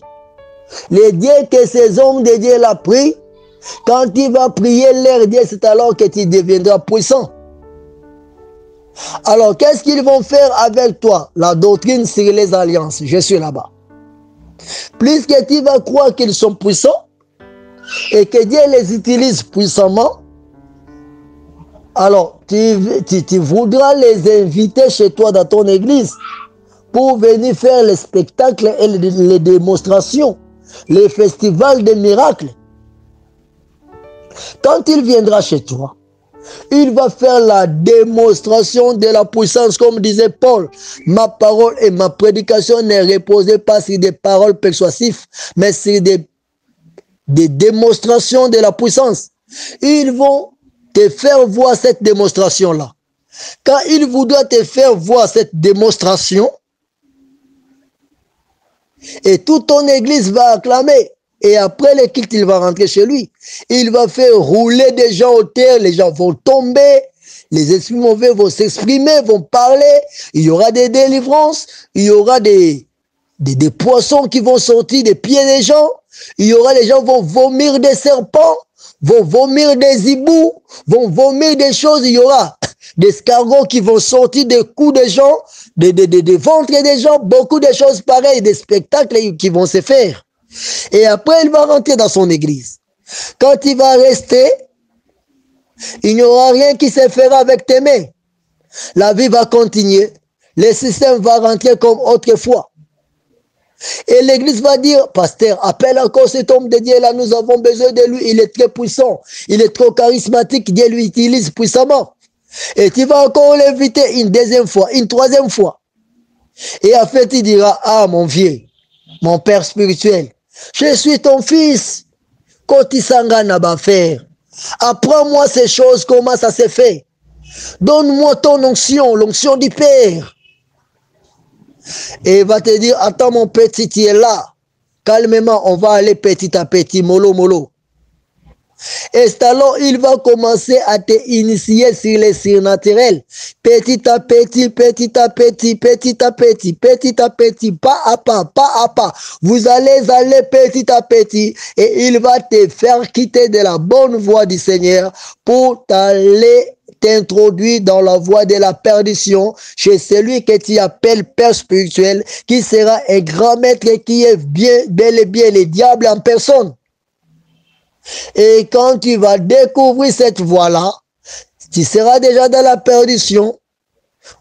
les dieux que ces hommes de Dieu là prient, Quand tu vas prier leur Dieu, c'est alors que tu deviendras puissant. Alors, qu'est-ce qu'ils vont faire avec toi? La doctrine sur les alliances. Je suis là-bas. Plus que tu vas croire qu'ils sont puissants et que Dieu les utilise puissamment, alors tu voudras les inviter chez toi dans ton église pour venir faire les spectacles et les démonstrations, les festivals des miracles. Quand il viendra chez toi, il va faire la démonstration de la puissance, comme disait Paul. Ma parole et ma prédication ne reposaient pas sur des paroles persuasives, mais sur des démonstrations de la puissance. Ils vont te faire voir cette démonstration-là. Quand il voudra te faire voir cette démonstration, et toute ton église va acclamer, et après le culte, il va rentrer chez lui. Il va faire rouler des gens au terre, les gens vont tomber, les esprits mauvais vont s'exprimer, vont parler, il y aura des délivrances, il y aura des poissons qui vont sortir des pieds des gens, il y aura des gens qui vont vomir des serpents, vont vomir des hiboux, vont vomir des choses, il y aura des escargots qui vont sortir des coups des gens, des ventres des gens, beaucoup de choses pareilles, des spectacles qui vont se faire. Et après, il va rentrer dans son église. Quand il va rester, il n'y aura rien qui se fera avec tes mains. La vie va continuer. Le système va rentrer comme autrefois. Et l'église va dire, pasteur, appelle encore cet homme de Dieu là, nous avons besoin de lui, il est très puissant, il est trop charismatique, Dieu lui utilise puissamment. Et tu vas encore l'inviter une deuxième fois, une troisième fois. Et en fait, il dira, ah mon vieux, mon père spirituel, je suis ton fils. Kotisanga n'a pas faire. Apprends-moi ces choses, comment ça se fait. Donne-moi ton onction, l'onction du Père. Et il va te dire, attends mon petit, tu es là. Calmement, on va aller petit à petit, mollo, mollo. Et alors, il va commencer à te initier sur les surnaturels. Petit à petit, petit à petit, petit à petit, petit à petit, pas à pas, pas à pas. Vous allez aller petit à petit et il va te faire quitter de la bonne voie du Seigneur pour t'aller t'introduire dans la voie de la perdition chez celui que tu appelles Père spirituel, qui sera un grand maître qui est bien, bel et bien le diable en personne. Et quand tu vas découvrir cette voie-là, tu seras déjà dans la perdition.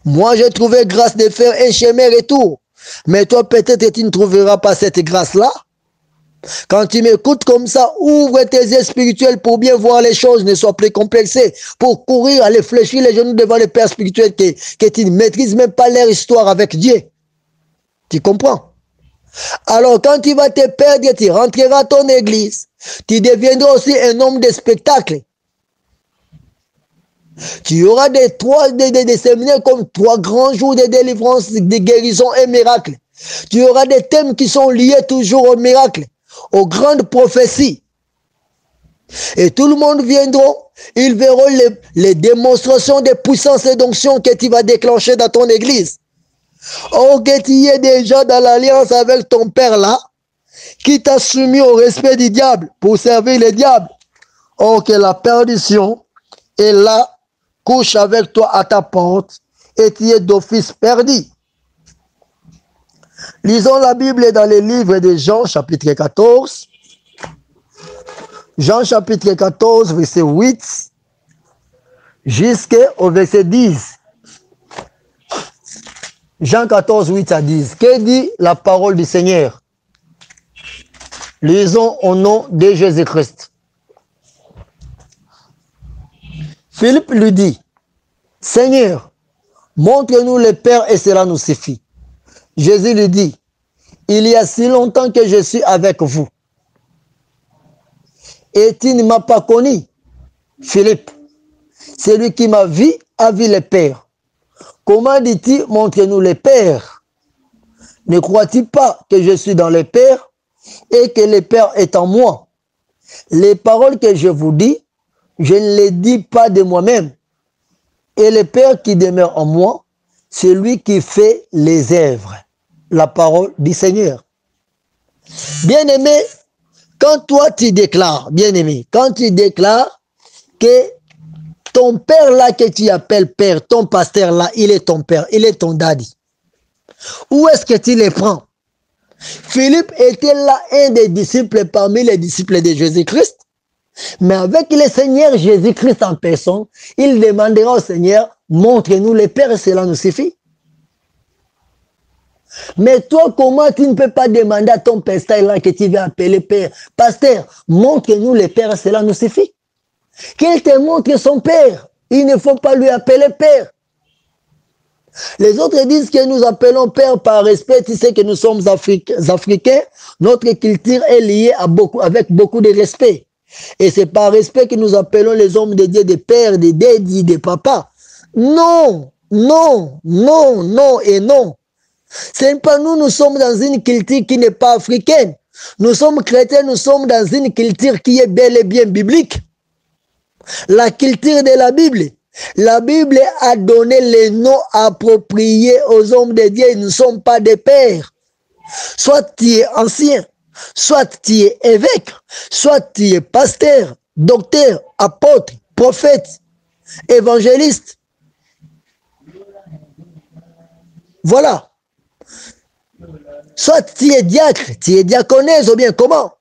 Moi, j'ai trouvé grâce de faire un chemin retour. Mais toi, peut-être, tu ne trouveras pas cette grâce-là. Quand tu m'écoutes comme ça, ouvre tes yeux spirituels pour bien voir les choses, ne sois plus complexé. Pour courir, aller fléchir les genoux devant les pères spirituels que tu ne maîtrises même pas leur histoire avec Dieu. Tu comprends? Alors, quand tu vas te perdre, tu rentreras à ton église. Tu deviendras aussi un homme de spectacle. Tu auras des séminaires comme 3 grands jours de délivrance, de guérison et miracles. Tu auras des thèmes qui sont liés toujours au miracle, aux grandes prophéties. Et tout le monde viendra, ils verront les démonstrations de puissance et d'onction que tu vas déclencher dans ton église. Oh, que tu es déjà dans l'alliance avec ton père là, qui t'a soumis au respect du diable pour servir le diable. Oh, que la perdition est là, couche avec toi à ta porte et tu es d'office perdu. Lisons la Bible dans le livre de Jean, chapitre 14. Jean, chapitre 14, verset 8, jusqu'au verset 10. Jean 14, 8 à 10. Que dit la parole du Seigneur? Lisons au nom de Jésus-Christ. Philippe lui dit, Seigneur, montre-nous le Père et cela nous suffit. Jésus lui dit, il y a si longtemps que je suis avec vous. Et tu ne m'as pas connu, Philippe. Celui qui m'a vu a vu le Père. Comment dit-il, montre-nous le Père? Ne crois-tu pas que je suis dans le Père et que le Père est en moi? Les paroles que je vous dis, je ne les dis pas de moi-même. Et le Père qui demeure en moi, c'est lui qui fait les œuvres. La parole du Seigneur. Bien-aimé, Quand toi tu déclares, bien aimé, quand tu déclares que ton père là que tu appelles père, ton pasteur là, il est ton père, il est ton daddy. Où est-ce que tu les prends? Philippe était là un des disciples parmi les disciples de Jésus-Christ. Mais avec le Seigneur Jésus-Christ en personne, il demandera au Seigneur, montre-nous les pères, cela nous suffit. Mais toi, comment tu ne peux pas demander à ton pasteur là que tu vas appeler père? Pasteur, montre-nous les pères, cela nous suffit. Qu'il te montre son père. Il ne faut pas lui appeler père. Les autres disent que nous appelons père par respect. Tu sais que nous sommes africains. Notre culture est liée avec beaucoup de respect. Et c'est par respect que nous appelons les hommes de Dieu des pères, des daddies, des papas. Non, non, non, non et non. Ce n'est pas nous, nous sommes dans une culture qui n'est pas africaine. Nous sommes chrétiens, nous sommes dans une culture qui est bel et bien biblique. La culture de la Bible. La Bible a donné les noms appropriés aux hommes de Dieu. Ils ne sont pas des pères. Soit tu es ancien, soit tu es évêque, soit tu es pasteur, docteur, apôtre, prophète, évangéliste. Voilà. Soit tu es diacre, tu es diaconesse ou bien comment?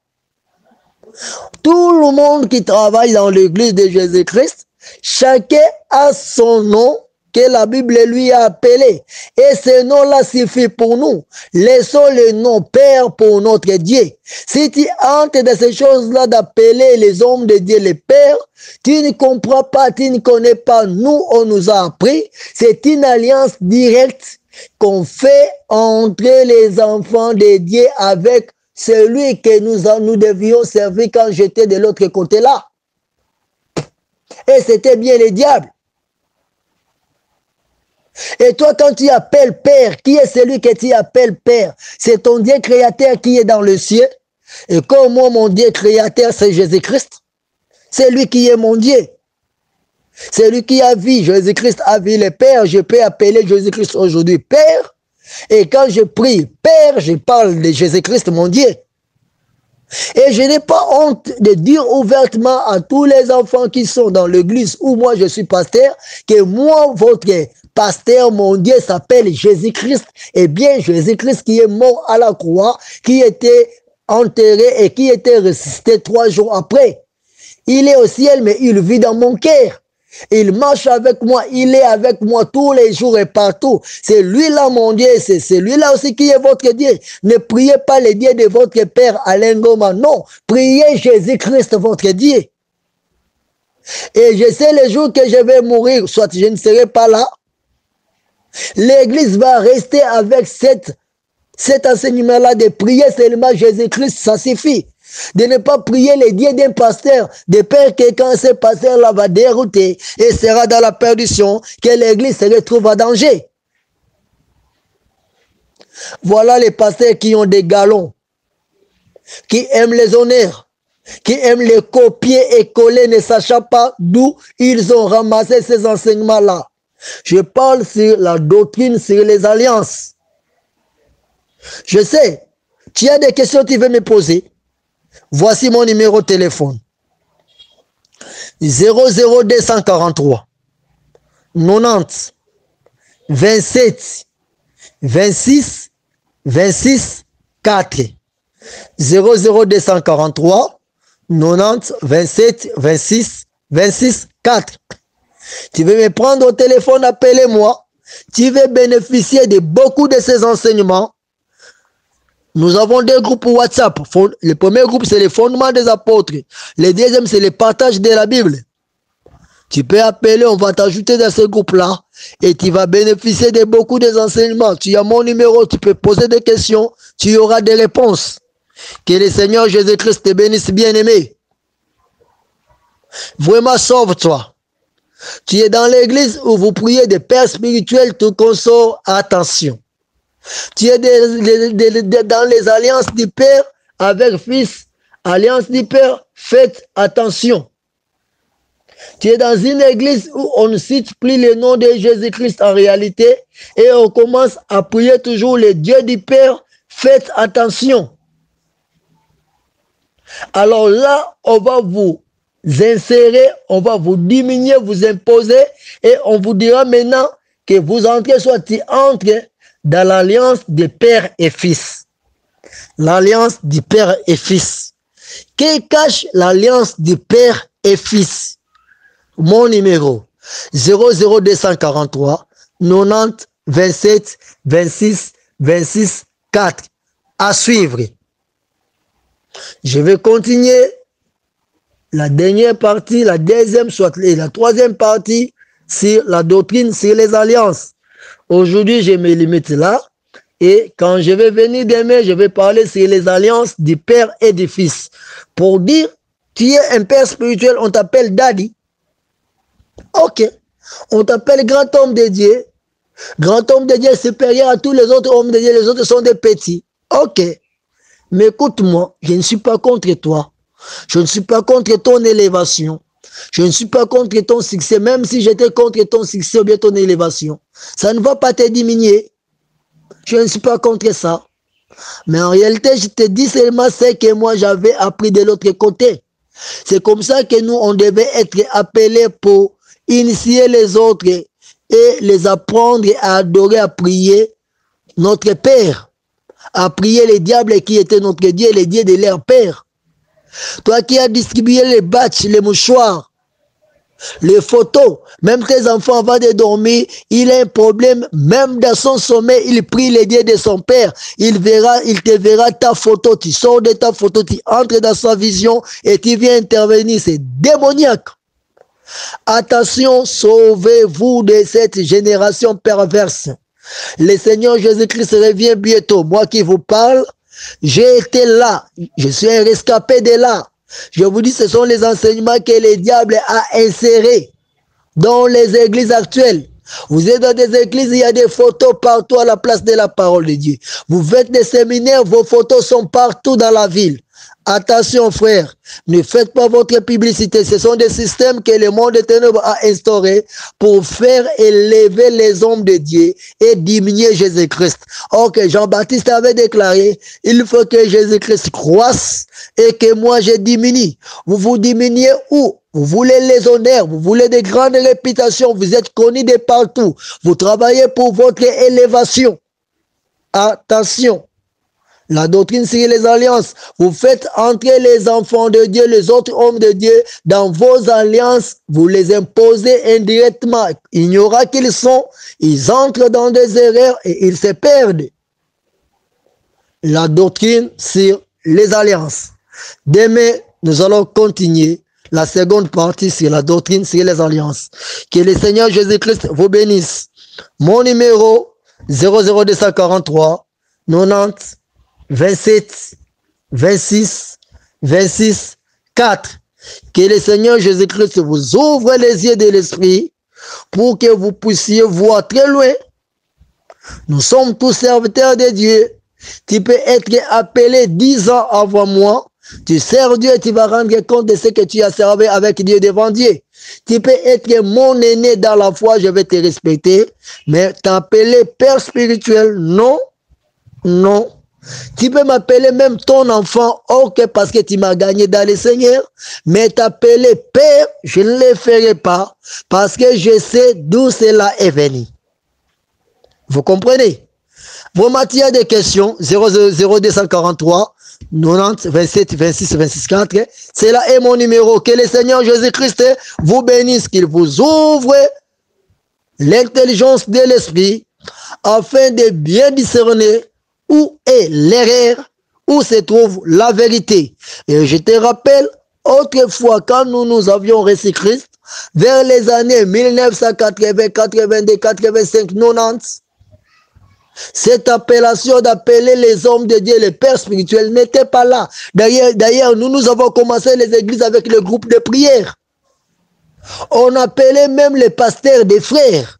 Tout le monde qui travaille dans l'église de Jésus-Christ, chacun a son nom que la Bible lui a appelé. Et ce nom-là suffit pour nous. Laissons le nom Père pour notre Dieu. Si tu entres dans ces choses-là d'appeler les hommes de Dieu les pères, tu ne comprends pas, tu ne connais pas. Nous, on nous a appris. C'est une alliance directe qu'on fait entre les enfants de Dieu avec celui que nous devions servir quand j'étais de l'autre côté là. Et c'était bien le diable. Et toi, quand tu appelles Père, qui est celui que tu appelles Père? C'est ton Dieu créateur qui est dans le ciel. Et comme moi, mon Dieu créateur, c'est Jésus-Christ. C'est lui qui est mon Dieu. C'est lui qui a vu. Jésus-Christ a vu le Père. Je peux appeler Jésus-Christ aujourd'hui Père. Et quand je prie Père, je parle de Jésus-Christ, mon Dieu. Et je n'ai pas honte de dire ouvertement à tous les enfants qui sont dans l'église où moi je suis pasteur, que moi, votre pasteur, mon Dieu, s'appelle Jésus-Christ. Et bien Jésus-Christ qui est mort à la croix, qui était enterré et qui était ressuscité 3 jours après. Il est au ciel, mais il vit dans mon cœur. Il marche avec moi, il est avec moi tous les jours et partout. C'est lui-là mon Dieu, c'est lui-là aussi qui est votre Dieu. Ne priez pas le Dieu de votre Père Alain Goma, non. Priez Jésus-Christ votre Dieu. Et je sais le jour que je vais mourir, soit je ne serai pas là, l'église va rester avec cet enseignement-là de prier seulement Jésus-Christ, ça suffit. De ne pas prier les dieux d'un pasteur, de peur que quand ce pasteur-là va dérouter et sera dans la perdition, que l'église se retrouve en danger. Voilà les pasteurs qui ont des galons, qui aiment les honneurs, qui aiment les copier et coller, ne sachant pas d'où ils ont ramassé ces enseignements-là. Je parle sur la doctrine, sur les alliances. Je sais, tu as des questions que tu veux me poser. Voici mon numéro de téléphone. 00243 90 27 26 26 4. 00243 90 27 26 26 4. Tu veux me prendre au téléphone, appelez-moi. Tu veux bénéficier de beaucoup de ces enseignements. Nous avons 2 groupes WhatsApp. Le premier groupe, c'est les fondements des apôtres. Le deuxième, c'est le partage de la Bible. Tu peux appeler, on va t'ajouter dans ce groupe-là et tu vas bénéficier de beaucoup des enseignements. Tu as mon numéro, tu peux poser des questions, tu auras des réponses. Que le Seigneur Jésus-Christ te bénisse, bien-aimé. Vraiment, sauve-toi. Tu es dans l'église où vous priez des pères spirituels, tout consort, attention. Tu es dans les alliances du Père avec Fils, alliance du Père, faites attention. Tu es dans une église où on ne cite plus le nom de Jésus-Christ en réalité et on commence à prier toujours le Dieu du Père, faites attention. Alors là, on va vous insérer, on va vous diminuer, vous imposer, et on vous dira maintenant que vous entrez, soit tu entres dans l'alliance de père et fils. L'alliance du père et fils. Que cache l'alliance du père et fils? Mon numéro 00243 90 27 26 26 4. À suivre. Je vais continuer la dernière partie, la deuxième, soit la troisième partie sur la doctrine, sur les alliances. Aujourd'hui, je me limite là. Et quand je vais venir demain, je vais parler sur les alliances du père et du fils. Pour dire, tu es un père spirituel, on t'appelle daddy. Ok. On t'appelle grand homme de Dieu. Grand homme de Dieu est supérieur à tous les autres hommes de Dieu. Les autres sont des petits. Ok. Mais écoute-moi, je ne suis pas contre toi. Je ne suis pas contre ton élévation. Je ne suis pas contre ton succès, même si j'étais contre ton succès ou bien ton élévation. Ça ne va pas te diminuer. Je ne suis pas contre ça. Mais en réalité, je te dis seulement ce que moi j'avais appris de l'autre côté. C'est comme ça que nous, on devait être appelés pour initier les autres et les apprendre à adorer, à prier notre Père. À prier les diables qui étaient notre Dieu, les dieux de leur Père. Toi qui as distribué les batchs, les mouchoirs, les photos, même tes enfants avant de dormir, il a un problème, même dans son sommeil, il prie les dieux de son père, il te verra ta photo, tu sors de ta photo, tu entres dans sa vision et tu viens intervenir, c'est démoniaque. Attention, sauvez-vous de cette génération perverse. Le Seigneur Jésus-Christ revient bientôt. Moi qui vous parle, j'ai été là, je suis un rescapé de là. Je vous dis, ce sont les enseignements que le diable a insérés dans les églises actuelles. Vous êtes dans des églises, il y a des photos partout à la place de la parole de Dieu. Vous faites des séminaires, vos photos sont partout dans la ville. Attention frère, ne faites pas votre publicité. Ce sont des systèmes que le monde des ténèbres a instaurés pour faire élever les hommes de Dieu et diminuer Jésus-Christ. Ok, Jean-Baptiste avait déclaré, il faut que Jésus-Christ croisse et que moi je diminue. Vous vous diminuez où? Vous voulez les honneurs, vous voulez des grandes réputations, vous êtes connus de partout. Vous travaillez pour votre élévation. Attention. La doctrine sur les alliances, vous faites entrer les enfants de Dieu, les autres hommes de Dieu dans vos alliances, vous les imposez indirectement. Ignorant qu'ils sont, ils entrent dans des erreurs et ils se perdent. La doctrine sur les alliances. Demain, nous allons continuer la seconde partie sur la doctrine sur les alliances. Que le Seigneur Jésus-Christ vous bénisse. Mon numéro 00243 90 27, 26, 26, 4. Que le Seigneur Jésus-Christ vous ouvre les yeux de l'esprit pour que vous puissiez voir très loin. Nous sommes tous serviteurs de Dieu. Tu peux être appelé 10 ans avant moi. Tu sers Dieu et tu vas rendre compte de ce que tu as servi avec Dieu devant Dieu. Tu peux être mon aîné dans la foi, je vais te respecter. Mais t'appeler père spirituel, non, non. Tu peux m'appeler même ton enfant, ok, parce que tu m'as gagné dans le Seigneur, mais t'appeler père, je ne le ferai pas, parce que je sais d'où cela est venu. Vous comprenez? Vous m'attirez des questions, 00243 90 27 26 26 4, cela est mon numéro. Que le Seigneur Jésus-Christ vous bénisse, qu'il vous ouvre l'intelligence de l'esprit, afin de bien discerner où est l'erreur, où se trouve la vérité. Et je te rappelle, autrefois, quand nous avions reçu Christ, vers les années 1980, 82, 85, 90, cette appellation d'appeler les hommes de Dieu, les pères spirituels, n'était pas là. D'ailleurs, nous avons commencé les églises avec le groupe de prière. On appelait même les pasteurs des frères.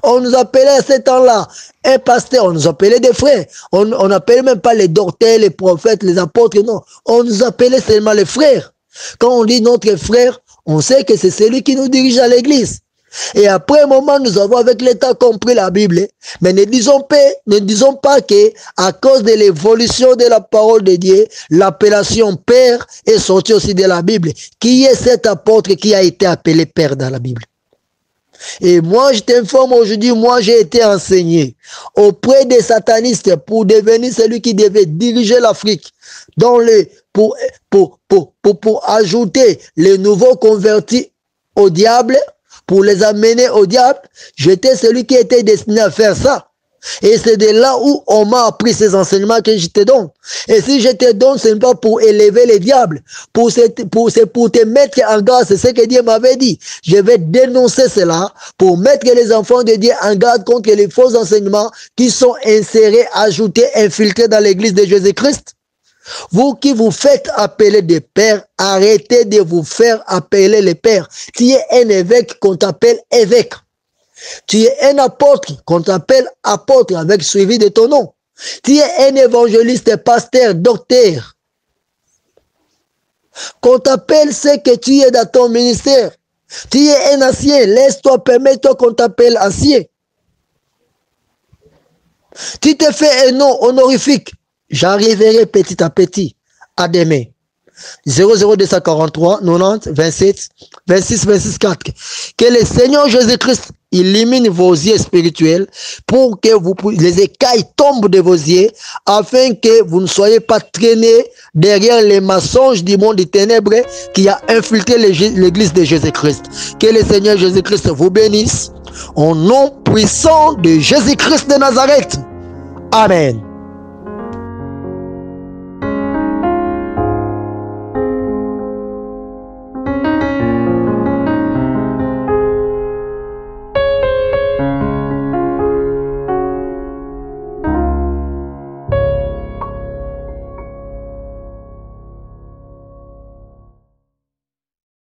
On nous appelait à ce temps-là un pasteur, on nous appelait des frères. On n'appelait même pas les docteurs, les prophètes, les apôtres, non. On nous appelait seulement les frères. Quand on dit notre frère, on sait que c'est celui qui nous dirige à l'église. Et après un moment, nous avons avec l'État compris la Bible. Mais ne disons pas que à cause de l'évolution de la parole de Dieu, l'appellation Père est sortie aussi de la Bible. Qui est cet apôtre qui a été appelé Père dans la Bible? Et moi, je t'informe aujourd'hui, moi j'ai été enseigné auprès des satanistes pour devenir celui qui devait diriger l'Afrique pour ajouter les nouveaux convertis au diable, pour les amener au diable. J'étais celui qui était destiné à faire ça. Et c'est de là où on m'a appris ces enseignements que je te donne. Et si je te donne, ce n'est pas pour élever les diables, c'est pour te mettre en garde. C'est ce que Dieu m'avait dit. Je vais dénoncer cela pour mettre les enfants de Dieu en garde contre les faux enseignements qui sont insérés, ajoutés, infiltrés dans l'église de Jésus-Christ. Vous qui vous faites appeler des pères, arrêtez de vous faire appeler les pères. Tu es un évêque qu'on t'appelle évêque. Tu es un apôtre qu'on t'appelle apôtre avec suivi de ton nom. Tu es un évangéliste, pasteur, docteur. Qu'on t'appelle ce que tu es dans ton ministère. Tu es un ancien. Laisse-toi, permets-toi qu'on t'appelle ancien. Tu te fais un nom honorifique. J'arriverai petit à petit. À demain. 00243 90 27 26 26 4. Que le Seigneur Jésus-Christ illumine vos yeux spirituels pour que les écailles tombent de vos yeux afin que vous ne soyez pas traînés derrière les mensonges du monde des ténèbres qui a infiltré l'église de Jésus-Christ. Que le Seigneur Jésus-Christ vous bénisse au nom puissant de Jésus-Christ de Nazareth. Amen.